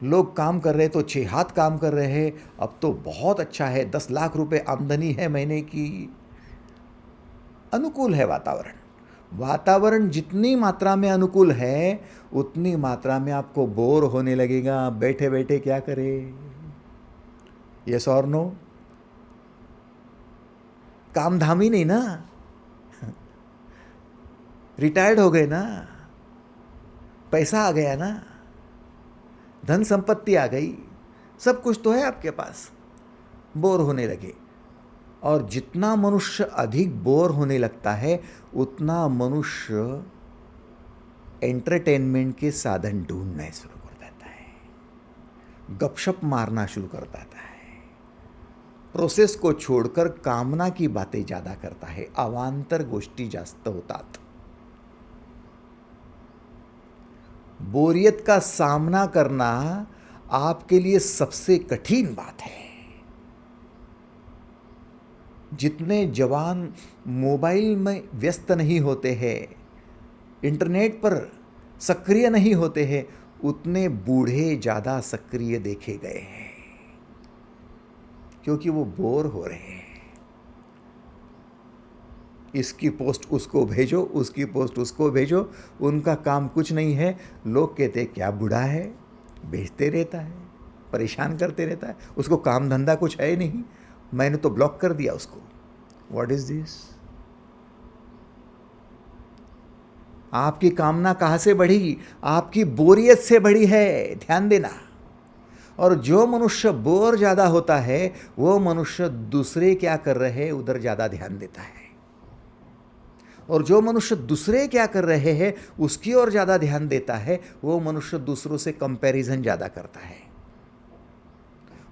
लोग काम कर रहे हैं तो 6 हाथ काम कर रहे हैं। अब तो बहुत अच्छा है, 10 लाख रुपए आमदनी है महीने की। अनुकूल है वातावरण। वातावरण जितनी मात्रा में अनुकूल है उतनी मात्रा में आपको बोर होने लगेगा। बैठे बैठे क्या करें? यस और नो? काम धाम ही नहीं ना, रिटायर्ड हो गए ना, पैसा आ गया ना, धन संपत्ति आ गई, सब कुछ तो है आपके पास, बोर होने लगे। और जितना मनुष्य अधिक बोर होने लगता है उतना मनुष्य एंटरटेनमेंट के साधन ढूंढना शुरू कर देता है, गपशप मारना शुरू कर देता है, प्रोसेस को छोड़कर कामना की बातें ज़्यादा करता है, अवांतर गोष्टी जास्त होतात। बोरियत का सामना करना आपके लिए सबसे कठिन बात है। जितने जवान मोबाइल में व्यस्त नहीं होते हैं, इंटरनेट पर सक्रिय नहीं होते हैं, उतने बूढ़े ज़्यादा सक्रिय देखे गए हैं, क्योंकि वो बोर हो रहे हैं। इसकी पोस्ट उसको भेजो, उसकी पोस्ट उसको भेजो, उनका काम कुछ नहीं है। लोग कहते क्या बूढ़ा है, भेजते रहता है, परेशान करते रहता है, उसको काम धंधा कुछ है नहीं, मैंने तो ब्लॉक कर दिया उसको। What is this? आपकी कामना कहाँ से बढ़ी? आपकी बोरियत से बढ़ी है, ध्यान देना। और जो मनुष्य बोर ज़्यादा होता है वो मनुष्य दूसरे क्या कर रहे हैं उधर ज़्यादा ध्यान देता है, और जो मनुष्य दूसरे क्या कर रहे हैं उसकी ओर ज़्यादा ध्यान देता है, वो मनुष्य दूसरों से कंपैरिजन ज़्यादा करता है।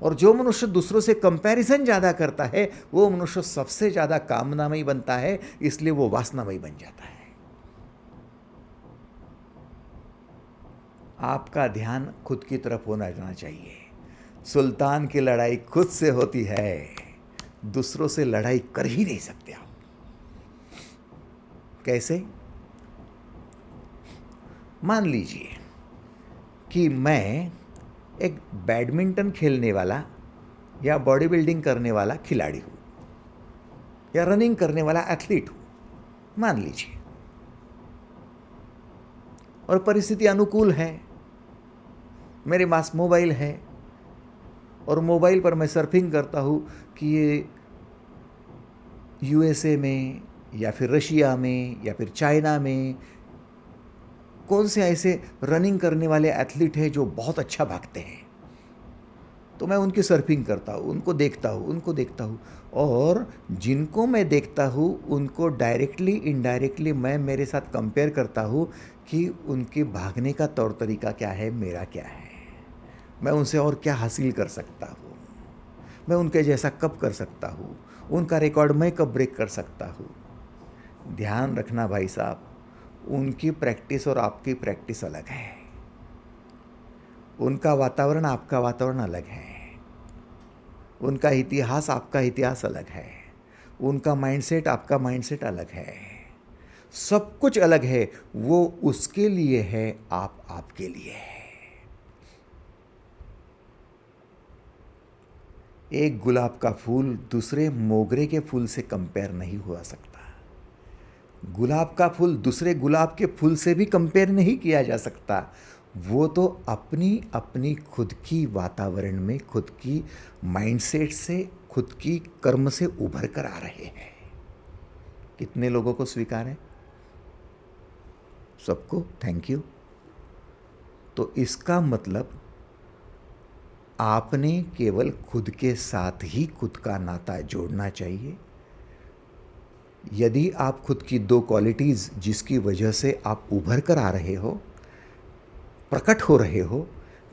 और जो मनुष्य दूसरों से कंपैरिजन ज़्यादा करता है वो मनुष्य सबसे ज़्यादा कामनामयी बनता है, इसलिए वो वासनामयी बन जाता है। आपका ध्यान खुद की तरफ होना चाहिए। सुल्तान की लड़ाई खुद से होती है, दूसरों से लड़ाई कर ही नहीं सकते आप। कैसे? मान लीजिए कि मैं एक बैडमिंटन खेलने वाला या बॉडी बिल्डिंग करने वाला खिलाड़ी हूँ या रनिंग करने वाला एथलीट हूँ, मान लीजिए, और परिस्थिति अनुकूल है, मेरे पास मोबाइल है और मोबाइल पर मैं सर्फिंग करता हूँ कि ये यूएसए में या फिर रशिया में या फिर चाइना में कौन से ऐसे रनिंग करने वाले एथलीट हैं जो बहुत अच्छा भागते हैं, तो मैं उनकी सर्फिंग करता हूँ, उनको देखता हूँ और जिनको मैं देखता हूँ उनको डायरेक्टली इनडायरेक्टली मैं मेरे साथ कंपेयर करता हूँ कि उनके भागने का तौर तरीका क्या है, मेरा क्या है, मैं उनसे और क्या हासिल कर सकता हूँ, मैं उनके जैसा कब कर सकता हूँ, उनका रिकॉर्ड मैं कब ब्रेक कर सकता हूँ। ध्यान रखना भाई साहब, उनकी प्रैक्टिस और आपकी प्रैक्टिस अलग है, उनका वातावरण आपका वातावरण अलग है, उनका इतिहास आपका इतिहास अलग है, उनका माइंडसेट आपका माइंडसेट अलग है, सब कुछ अलग है। वो उसके लिए है, आप आपके लिए है। एक गुलाब का फूल दूसरे मोगरे के फूल से कंपेयर नहीं हुआ सकता, गुलाब का फूल दूसरे गुलाब के फूल से भी कंपेयर नहीं किया जा सकता। वो तो अपनी अपनी खुद की वातावरण में, खुद की माइंडसेट से, खुद की कर्म से उभर कर आ रहे हैं। कितने लोगों को स्वीकार है? सबको थैंक यू। तो इसका मतलब आपने केवल खुद के साथ ही खुद का नाता जोड़ना चाहिए। यदि आप खुद की दो क्वालिटीज़ जिसकी वजह से आप उभर कर आ रहे हो, प्रकट हो रहे हो,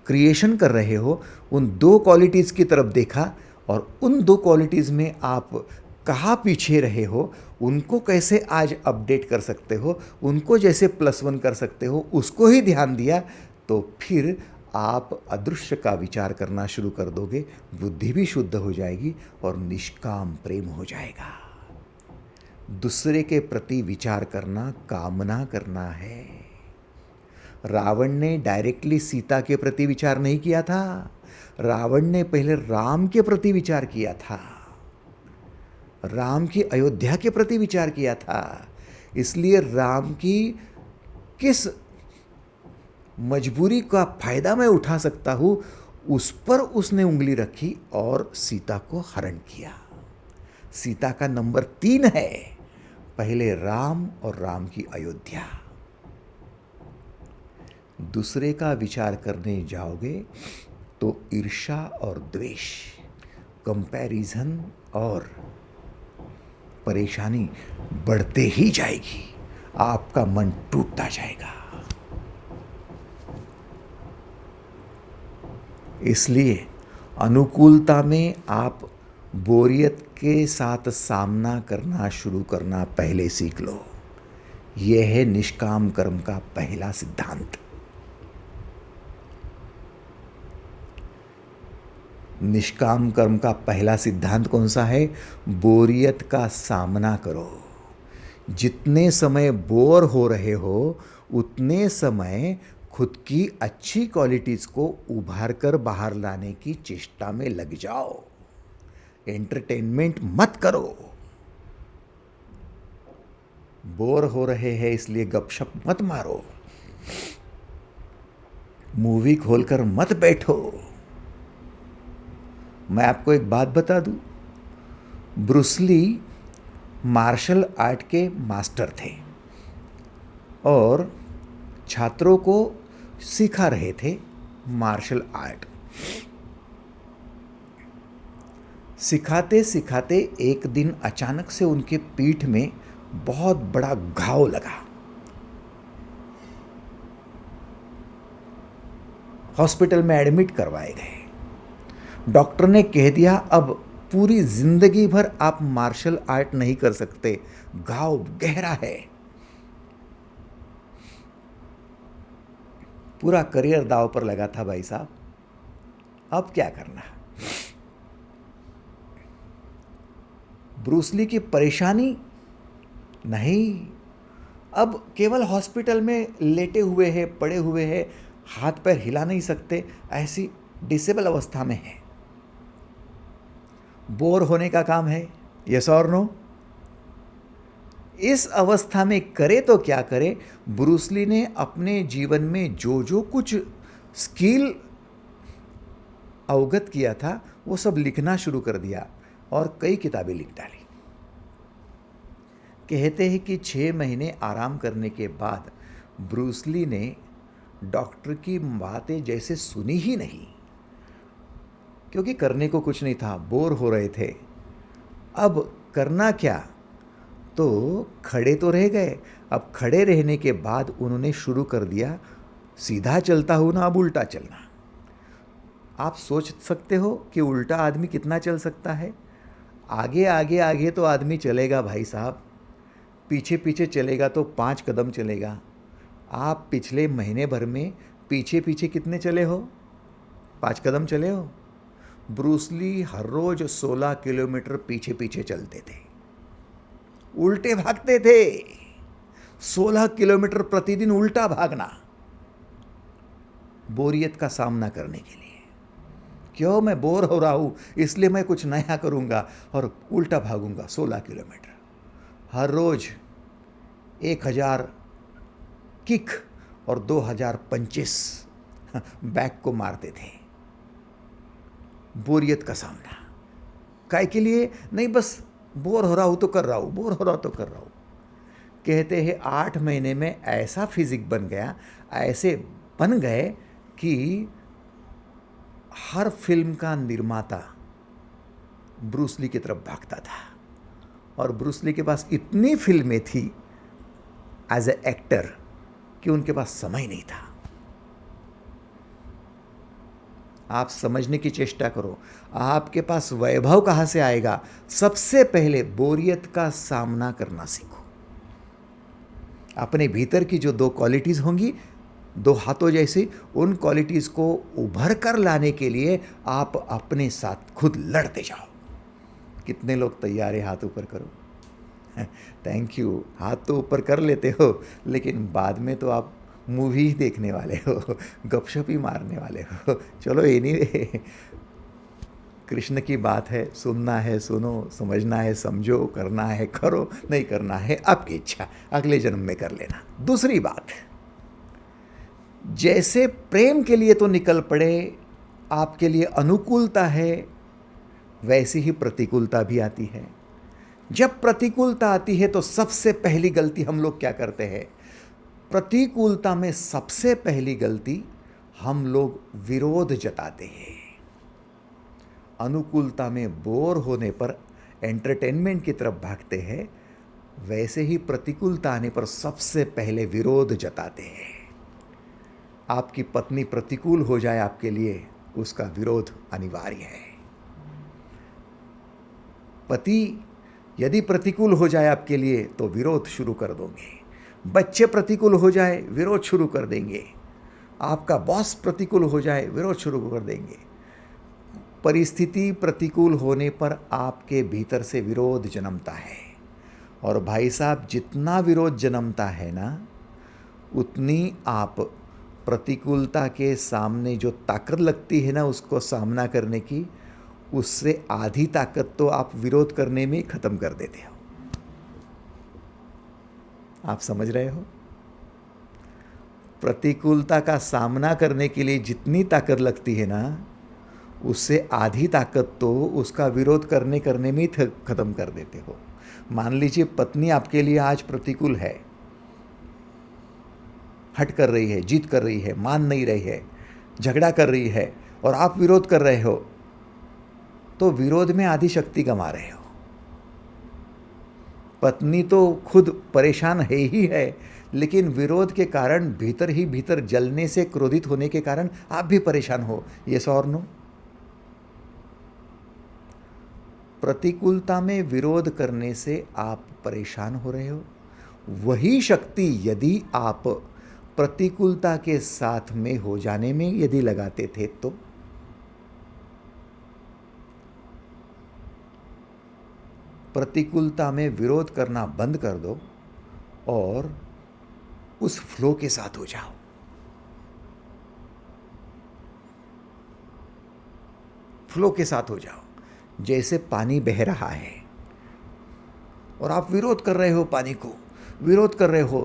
क्रिएशन कर रहे हो, उन दो क्वालिटीज़ की तरफ देखा और उन दो क्वालिटीज़ में आप कहाँ पीछे रहे हो, उनको कैसे आज अपडेट कर सकते हो, उनको जैसे +1 कर सकते हो, उसको ही ध्यान दिया, तो फिर आप अदृश्य का विचार करना शुरू कर दोगे, बुद्धि भी शुद्ध हो जाएगी और निष्काम प्रेम हो जाएगा। दूसरे के प्रति विचार करना कामना करना है। रावण ने डायरेक्टली सीता के प्रति विचार नहीं किया था, रावण ने पहले राम के प्रति विचार किया था, राम की अयोध्या के प्रति विचार किया था। इसलिए राम की किस मजबूरी का फायदा मैं उठा सकता हूं, उस पर उसने उंगली रखी और सीता को हरण किया। सीता का नंबर 3 है, पहले राम और राम की अयोध्या। दूसरे का विचार करने जाओगे तो ईर्ष्या और द्वेष, कंपैरिजन और परेशानी बढ़ते ही जाएगी, आपका मन टूटता जाएगा। इसलिए अनुकूलता में आप बोरियत के साथ सामना करना शुरू करना पहले सीख लो। यह है निष्काम कर्म का पहला सिद्धांत। निष्काम कर्म का पहला सिद्धांत कौन सा है? बोरियत का सामना करो। जितने समय बोर हो रहे हो, उतने समय खुद की अच्छी क्वालिटीज़ को उभार कर बाहर लाने की चेष्टा में लग जाओ। एंटरटेनमेंट मत करो। बोर हो रहे हैं इसलिए गपशप मत मारो, मूवी खोलकर मत बैठो। मैं आपको एक बात बता दूं, ब्रूस ली मार्शल आर्ट के मास्टर थे और छात्रों को सिखा रहे थे मार्शल आर्ट। सिखाते सिखाते एक दिन अचानक से उनके पीठ में बहुत बड़ा घाव लगा। हॉस्पिटल में एडमिट करवाए गए। डॉक्टर ने कह दिया अब पूरी जिंदगी भर आप मार्शल आर्ट नहीं कर सकते, घाव गहरा है। पूरा करियर दांव पर लगा था भाई साहब, अब क्या करना। ब्रूस ली की परेशानी नहीं, अब केवल हॉस्पिटल में लेटे हुए हैं, पड़े हुए हैं, हाथ पैर हिला नहीं सकते, ऐसी डिसेबल अवस्था में है। बोर होने का काम है, यस और नो? इस अवस्था में करे तो क्या करे? ब्रूस ली ने अपने जीवन में जो जो कुछ स्किल अवगत किया था वो सब लिखना शुरू कर दिया और कई किताबें लिख डाली। कहते हैं कि 6 महीने आराम करने के बाद ब्रूस ली ने डॉक्टर की बातें जैसे सुनी ही नहीं, क्योंकि करने को कुछ नहीं था, बोर हो रहे थे। अब करना क्या, तो खड़े तो रह गए। अब खड़े रहने के बाद उन्होंने शुरू कर दिया, सीधा चलता हूं ना अब उल्टा चलना। आप सोच सकते हो कि उल्टा आदमी कितना चल सकता है? आगे आगे आगे तो आदमी चलेगा भाई साहब, पीछे पीछे चलेगा तो 5 कदम चलेगा। आप पिछले महीने भर में पीछे पीछे कितने चले हो? 5 कदम चले हो? ब्रूस ली हर रोज 16 किलोमीटर पीछे पीछे चलते थे, उल्टे भागते थे। 16 किलोमीटर प्रतिदिन उल्टा भागना, बोरियत का सामना करने के लिए। क्यों? मैं बोर हो रहा हूं इसलिए मैं कुछ नया करूंगा और उल्टा भागूंगा 16 किलोमीटर हर रोज। 1000 किक और 2000 पंचेस बैक को मारते थे। बोरियत का सामना काय के लिए? नहीं, बस बोर हो रहा हूँ तो कर रहा हूँ, बोर हो रहा हूँ तो कर रहा हूँ। कहते हैं 8 महीने में ऐसा फिजिक बन गया, ऐसे बन गए कि हर फिल्म का निर्माता ब्रूस ली की तरफ भागता था। और ब्रूस ली के पास इतनी फिल्में थी एज ए एक्टर कि उनके पास समय नहीं था। आप समझने की चेष्टा करो, आपके पास वैभव कहाँ से आएगा? सबसे पहले बोरियत का सामना करना सीखो। अपने भीतर की जो 2 क्वालिटीज़ होंगी, 2 हाथों जैसी, उन क्वालिटीज़ को उभर कर लाने के लिए आप अपने साथ खुद लड़ते जाओ। कितने लोग तैयार है? हाथ ऊपर करो। Thank you. हाथ तो ऊपर कर लेते हो, लेकिन बाद में तो आप मूवी ही देखने वाले हो, गपशप ही मारने वाले हो। चलो एनीवे, कृष्ण की बात है, सुनना है सुनो, समझना है समझो, करना है करो, नहीं करना है आपकी इच्छा, अगले जन्म में कर लेना। दूसरी बात, जैसे प्रेम के लिए तो निकल पड़े, आपके लिए अनुकूलता है, वैसी ही प्रतिकूलता भी आती है। जब प्रतिकूलता आती है तो सबसे पहली गलती हम लोग क्या करते हैं? प्रतिकूलता में सबसे पहली गलती हम लोग विरोध जताते हैं। अनुकूलता में बोर होने पर एंटरटेनमेंट की तरफ भागते हैं, वैसे ही प्रतिकूलता आने पर सबसे पहले विरोध जताते हैं। आपकी पत्नी प्रतिकूल हो जाए आपके लिए, उसका विरोध अनिवार्य है। पति यदि प्रतिकूल हो जाए आपके लिए तो विरोध शुरू कर दोगे। बच्चे प्रतिकूल हो जाए, विरोध शुरू कर देंगे। आपका बॉस प्रतिकूल हो जाए, विरोध शुरू कर देंगे। परिस्थिति प्रतिकूल होने पर आपके भीतर से विरोध जन्मता है। और भाई साहब, जितना विरोध जन्मता है ना, उतनी आप प्रतिकूलता के सामने जो ताकत लगती है ना उसको सामना करने की, उससे आधी ताकत तो आप विरोध करने में ही खत्म कर देते हो। आप समझ रहे हो? प्रतिकूलता का सामना करने के लिए जितनी ताकत लगती है ना, उससे आधी ताकत तो उसका विरोध करने में ही खत्म कर देते हो। मान लीजिए पत्नी आपके लिए आज प्रतिकूल है, हट कर रही है, जिद कर रही है, मान नहीं रही है, झगड़ा कर रही है, और आप विरोध कर रहे हो, तो विरोध में आधी शक्ति गंवा रहे हो। पत्नी तो खुद परेशान है ही है, लेकिन विरोध के कारण भीतर ही भीतर जलने से, क्रोधित होने के कारण आप भी परेशान हो। यस और नो? प्रतिकूलता में विरोध करने से आप परेशान हो रहे हो। वही शक्ति यदि आप प्रतिकूलता के साथ में हो जाने में यदि लगाते थे तो प्रतिकूलता में विरोध करना बंद कर दो और उस फ्लो के साथ हो जाओ। फ्लो के साथ हो जाओ। जैसे पानी बह रहा है और आप विरोध कर रहे हो, पानी को विरोध कर रहे हो,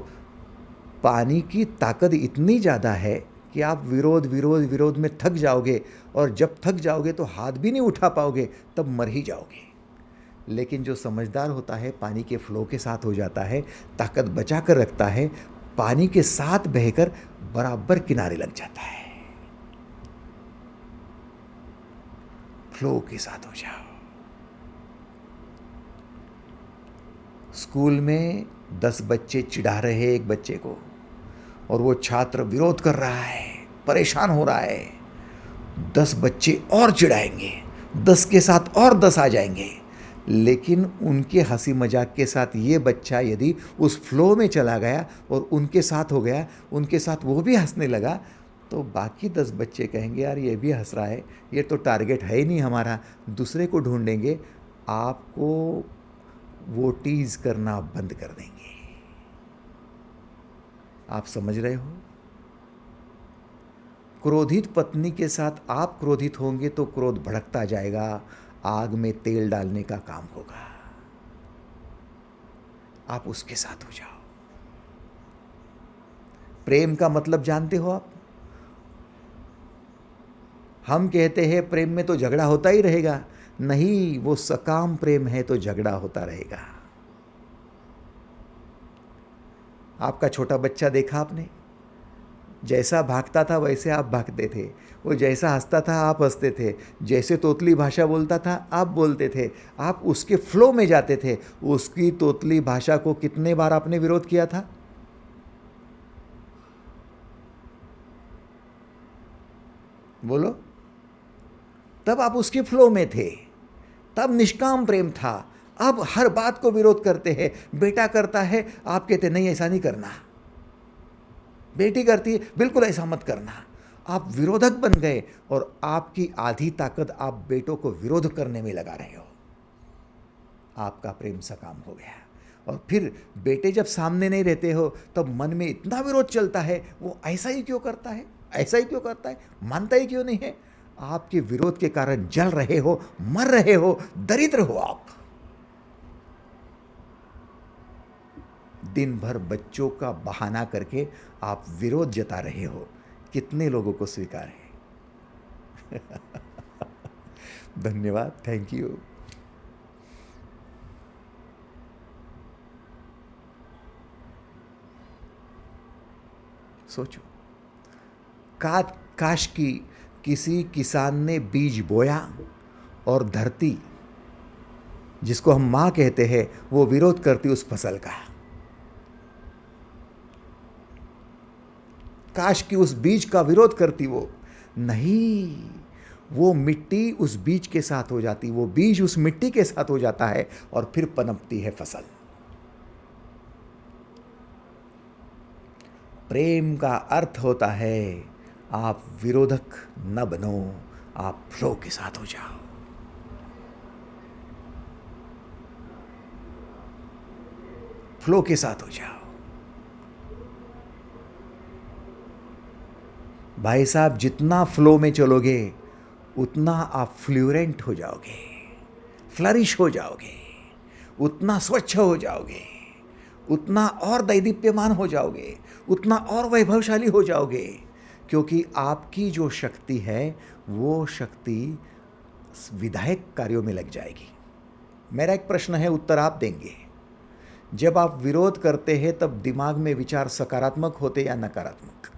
पानी की ताकत इतनी ज़्यादा है कि आप विरोध विरोध विरोध में थक जाओगे, और जब थक जाओगे तो हाथ भी नहीं उठा पाओगे, तब मर ही जाओगे। लेकिन जो समझदार होता है पानी के फ्लो के साथ हो जाता है, ताकत बचा कर रखता है, पानी के साथ बहकर बराबर किनारे लग जाता है। फ्लो के साथ हो जाओ। स्कूल में 10 बच्चे चिढ़ा रहे हैं एक बच्चे को, और वो छात्र विरोध कर रहा है, परेशान हो रहा है। 10 बच्चे और चिढ़ाएंगे, 10 के साथ और 10 आ जाएंगे, लेकिन उनके हंसी मजाक के साथ ये बच्चा यदि उस फ्लो में चला गया और उनके साथ हो गया, उनके साथ वो भी हंसने लगा, तो बाकी 10 बच्चे कहेंगे यार ये भी हंस रहा है, ये तो टारगेट है ही नहीं हमारा, दूसरे को ढूंढेंगे। आपको वो टीज करना बंद कर देंगे। आप समझ रहे हो? क्रोधित पत्नी के साथ आप क्रोधित होंगे तो क्रोध भड़कता जाएगा, आग में तेल डालने का काम होगा। आप उसके साथ हो जाओ। प्रेम का मतलब जानते हो आप? हम कहते हैं प्रेम में तो झगड़ा होता ही रहेगा, नहीं, वो सकाम प्रेम है तो झगड़ा होता रहेगा। आपका छोटा बच्चा देखा आपने, जैसा भागता था वैसे आप भागते थे, वो जैसा हंसता था आप हंसते थे, जैसे तोतली भाषा बोलता था आप बोलते थे, आप उसके फ्लो में जाते थे। उसकी तोतली भाषा को कितने बार आपने विरोध किया था? बोलो। तब आप उसके फ्लो में थे, तब निष्काम प्रेम था। अब हर बात को विरोध करते हैं। बेटा करता है, आप कहते नहीं ऐसा नहीं करना, बेटी करती है बिल्कुल ऐसा मत करना। आप विरोधक बन गए और आपकी आधी ताकत आप बेटों को विरोध करने में लगा रहे हो। आपका प्रेम सकाम हो गया। और फिर बेटे जब सामने नहीं रहते हो तब मन में इतना विरोध चलता है, वो ऐसा ही क्यों करता है, ऐसा ही क्यों करता है, मानता ही क्यों नहीं है। आपके विरोध के कारण जल रहे हो, मर रहे हो, दरिद्र हो आप। दिन भर बच्चों का बहाना करके आप विरोध जता रहे हो। कितने लोगों को स्वीकार है? धन्यवाद, थैंक यू। सोचो, काश की किसी किसान ने बीज बोया और धरती, जिसको हम मां कहते हैं, वो विरोध करती उस फसल का। काश कि उस बीज का विरोध करती वो, नहीं, वो मिट्टी उस बीज के साथ हो जाती, वो बीज उस मिट्टी के साथ हो जाता है और फिर पनपती है फसल। प्रेम का अर्थ होता है आप विरोधक न बनो, आप फ्लो के साथ हो जाओ। फ्लो के साथ हो जाओ। भाई साहब, जितना फ्लो में चलोगे उतना आप फ्लूरेंट हो जाओगे, फ्लरिश हो जाओगे, उतना स्वच्छ हो जाओगे, उतना और दैदीप्यमान हो जाओगे, उतना और वैभवशाली हो जाओगे। क्योंकि आपकी जो शक्ति है वो शक्ति विधायक कार्यों में लग जाएगी। मेरा एक प्रश्न है, उत्तर आप देंगे। जब आप विरोध करते हैं तब दिमाग में विचार सकारात्मक होते या नकारात्मक?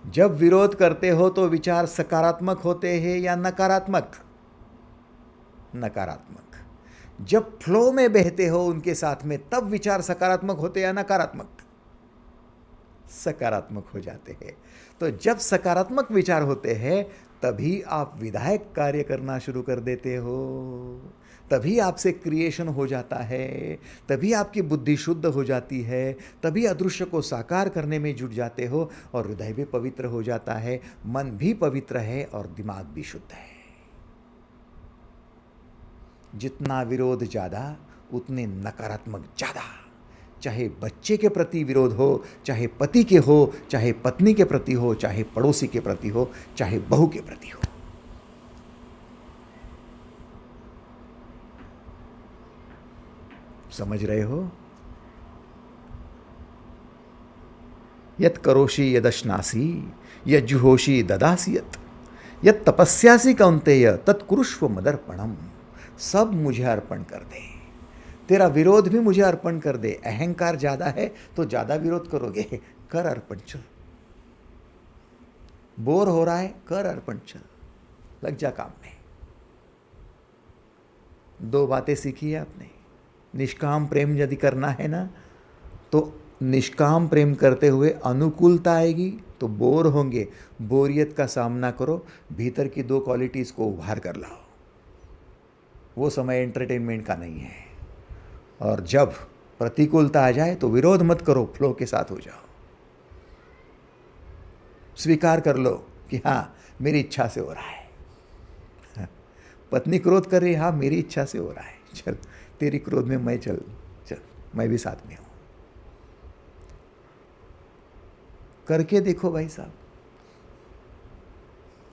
जब विरोध करते हो तो विचार सकारात्मक होते हैं या नकारात्मक? नकारात्मक। जब फ्लो में बहते हो उनके साथ में तब विचार सकारात्मक होते या नकारात्मक? सकारात्मक हो जाते हैं। तो जब सकारात्मक विचार होते हैं तभी आप विधायक कार्य करना शुरू कर देते हो, तभी आपसे क्रिएशन हो जाता है, तभी आपकी बुद्धि शुद्ध हो जाती है, तभी अदृश्य को साकार करने में जुट जाते हो और हृदय भी पवित्र हो जाता है, मन भी पवित्र है और दिमाग भी शुद्ध है। जितना विरोध ज़्यादा उतने नकारात्मक ज़्यादा। चाहे बच्चे के प्रति विरोध हो, चाहे पति के हो, चाहे पत्नी के प्रति हो, चाहे पड़ोसी के प्रति हो, चाहे बहू के प्रति हो। समझ रहे हो? यत् करोषि यदश्नासि यज्जुहोषि ददासि यत् तपस्यासि कौन्तेय तत्कुरुष्व मदर्पणम। सब मुझे अर्पण कर दे, तेरा विरोध भी मुझे अर्पण कर दे। अहंकार ज्यादा है तो ज्यादा विरोध करोगे, कर अर्पण, चल। बोर हो रहा है, कर अर्पण, चल, लग जा काम में। दो बातें सीखी है आपने। निष्काम प्रेम यदि करना है ना, तो निष्काम प्रेम करते हुए अनुकूलता आएगी तो बोर होंगे, बोरियत का सामना करो, भीतर की दो क्वालिटीज़ को उभार कर लाओ। वो समय एंटरटेनमेंट का नहीं है। और जब प्रतिकूलता आ जाए तो विरोध मत करो, फ्लो के साथ हो जाओ। स्वीकार कर लो कि हाँ मेरी इच्छा से हो रहा है। पत्नी क्रोध कर रही है, हाँ मेरी इच्छा से हो रहा है, चल तेरी क्रोध में मैं चल मैं भी साथ में हूं। करके देखो भाई साहब,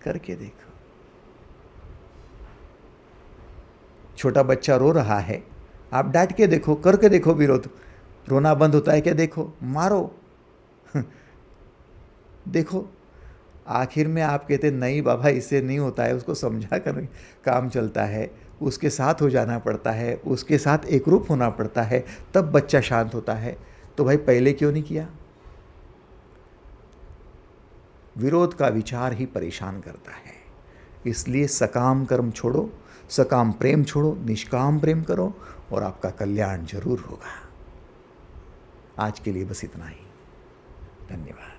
करके देखो। छोटा बच्चा रो रहा है, आप डांट के देखो, करके देखो विरोध। रोना बंद होता है क्या? देखो, मारो। देखो, आखिर में आप कहते नहीं बाबा इससे नहीं होता है, उसको समझा कर काम चलता है, उसके साथ हो जाना पड़ता है, उसके साथ एकरूप होना पड़ता है, तब बच्चा शांत होता है। तो भाई पहले क्यों नहीं किया? विरोध का विचार ही परेशान करता है। इसलिए सकाम कर्म छोड़ो, सकाम प्रेम छोड़ो, निष्काम प्रेम करो और आपका कल्याण जरूर होगा। आज के लिए बस इतना ही। धन्यवाद।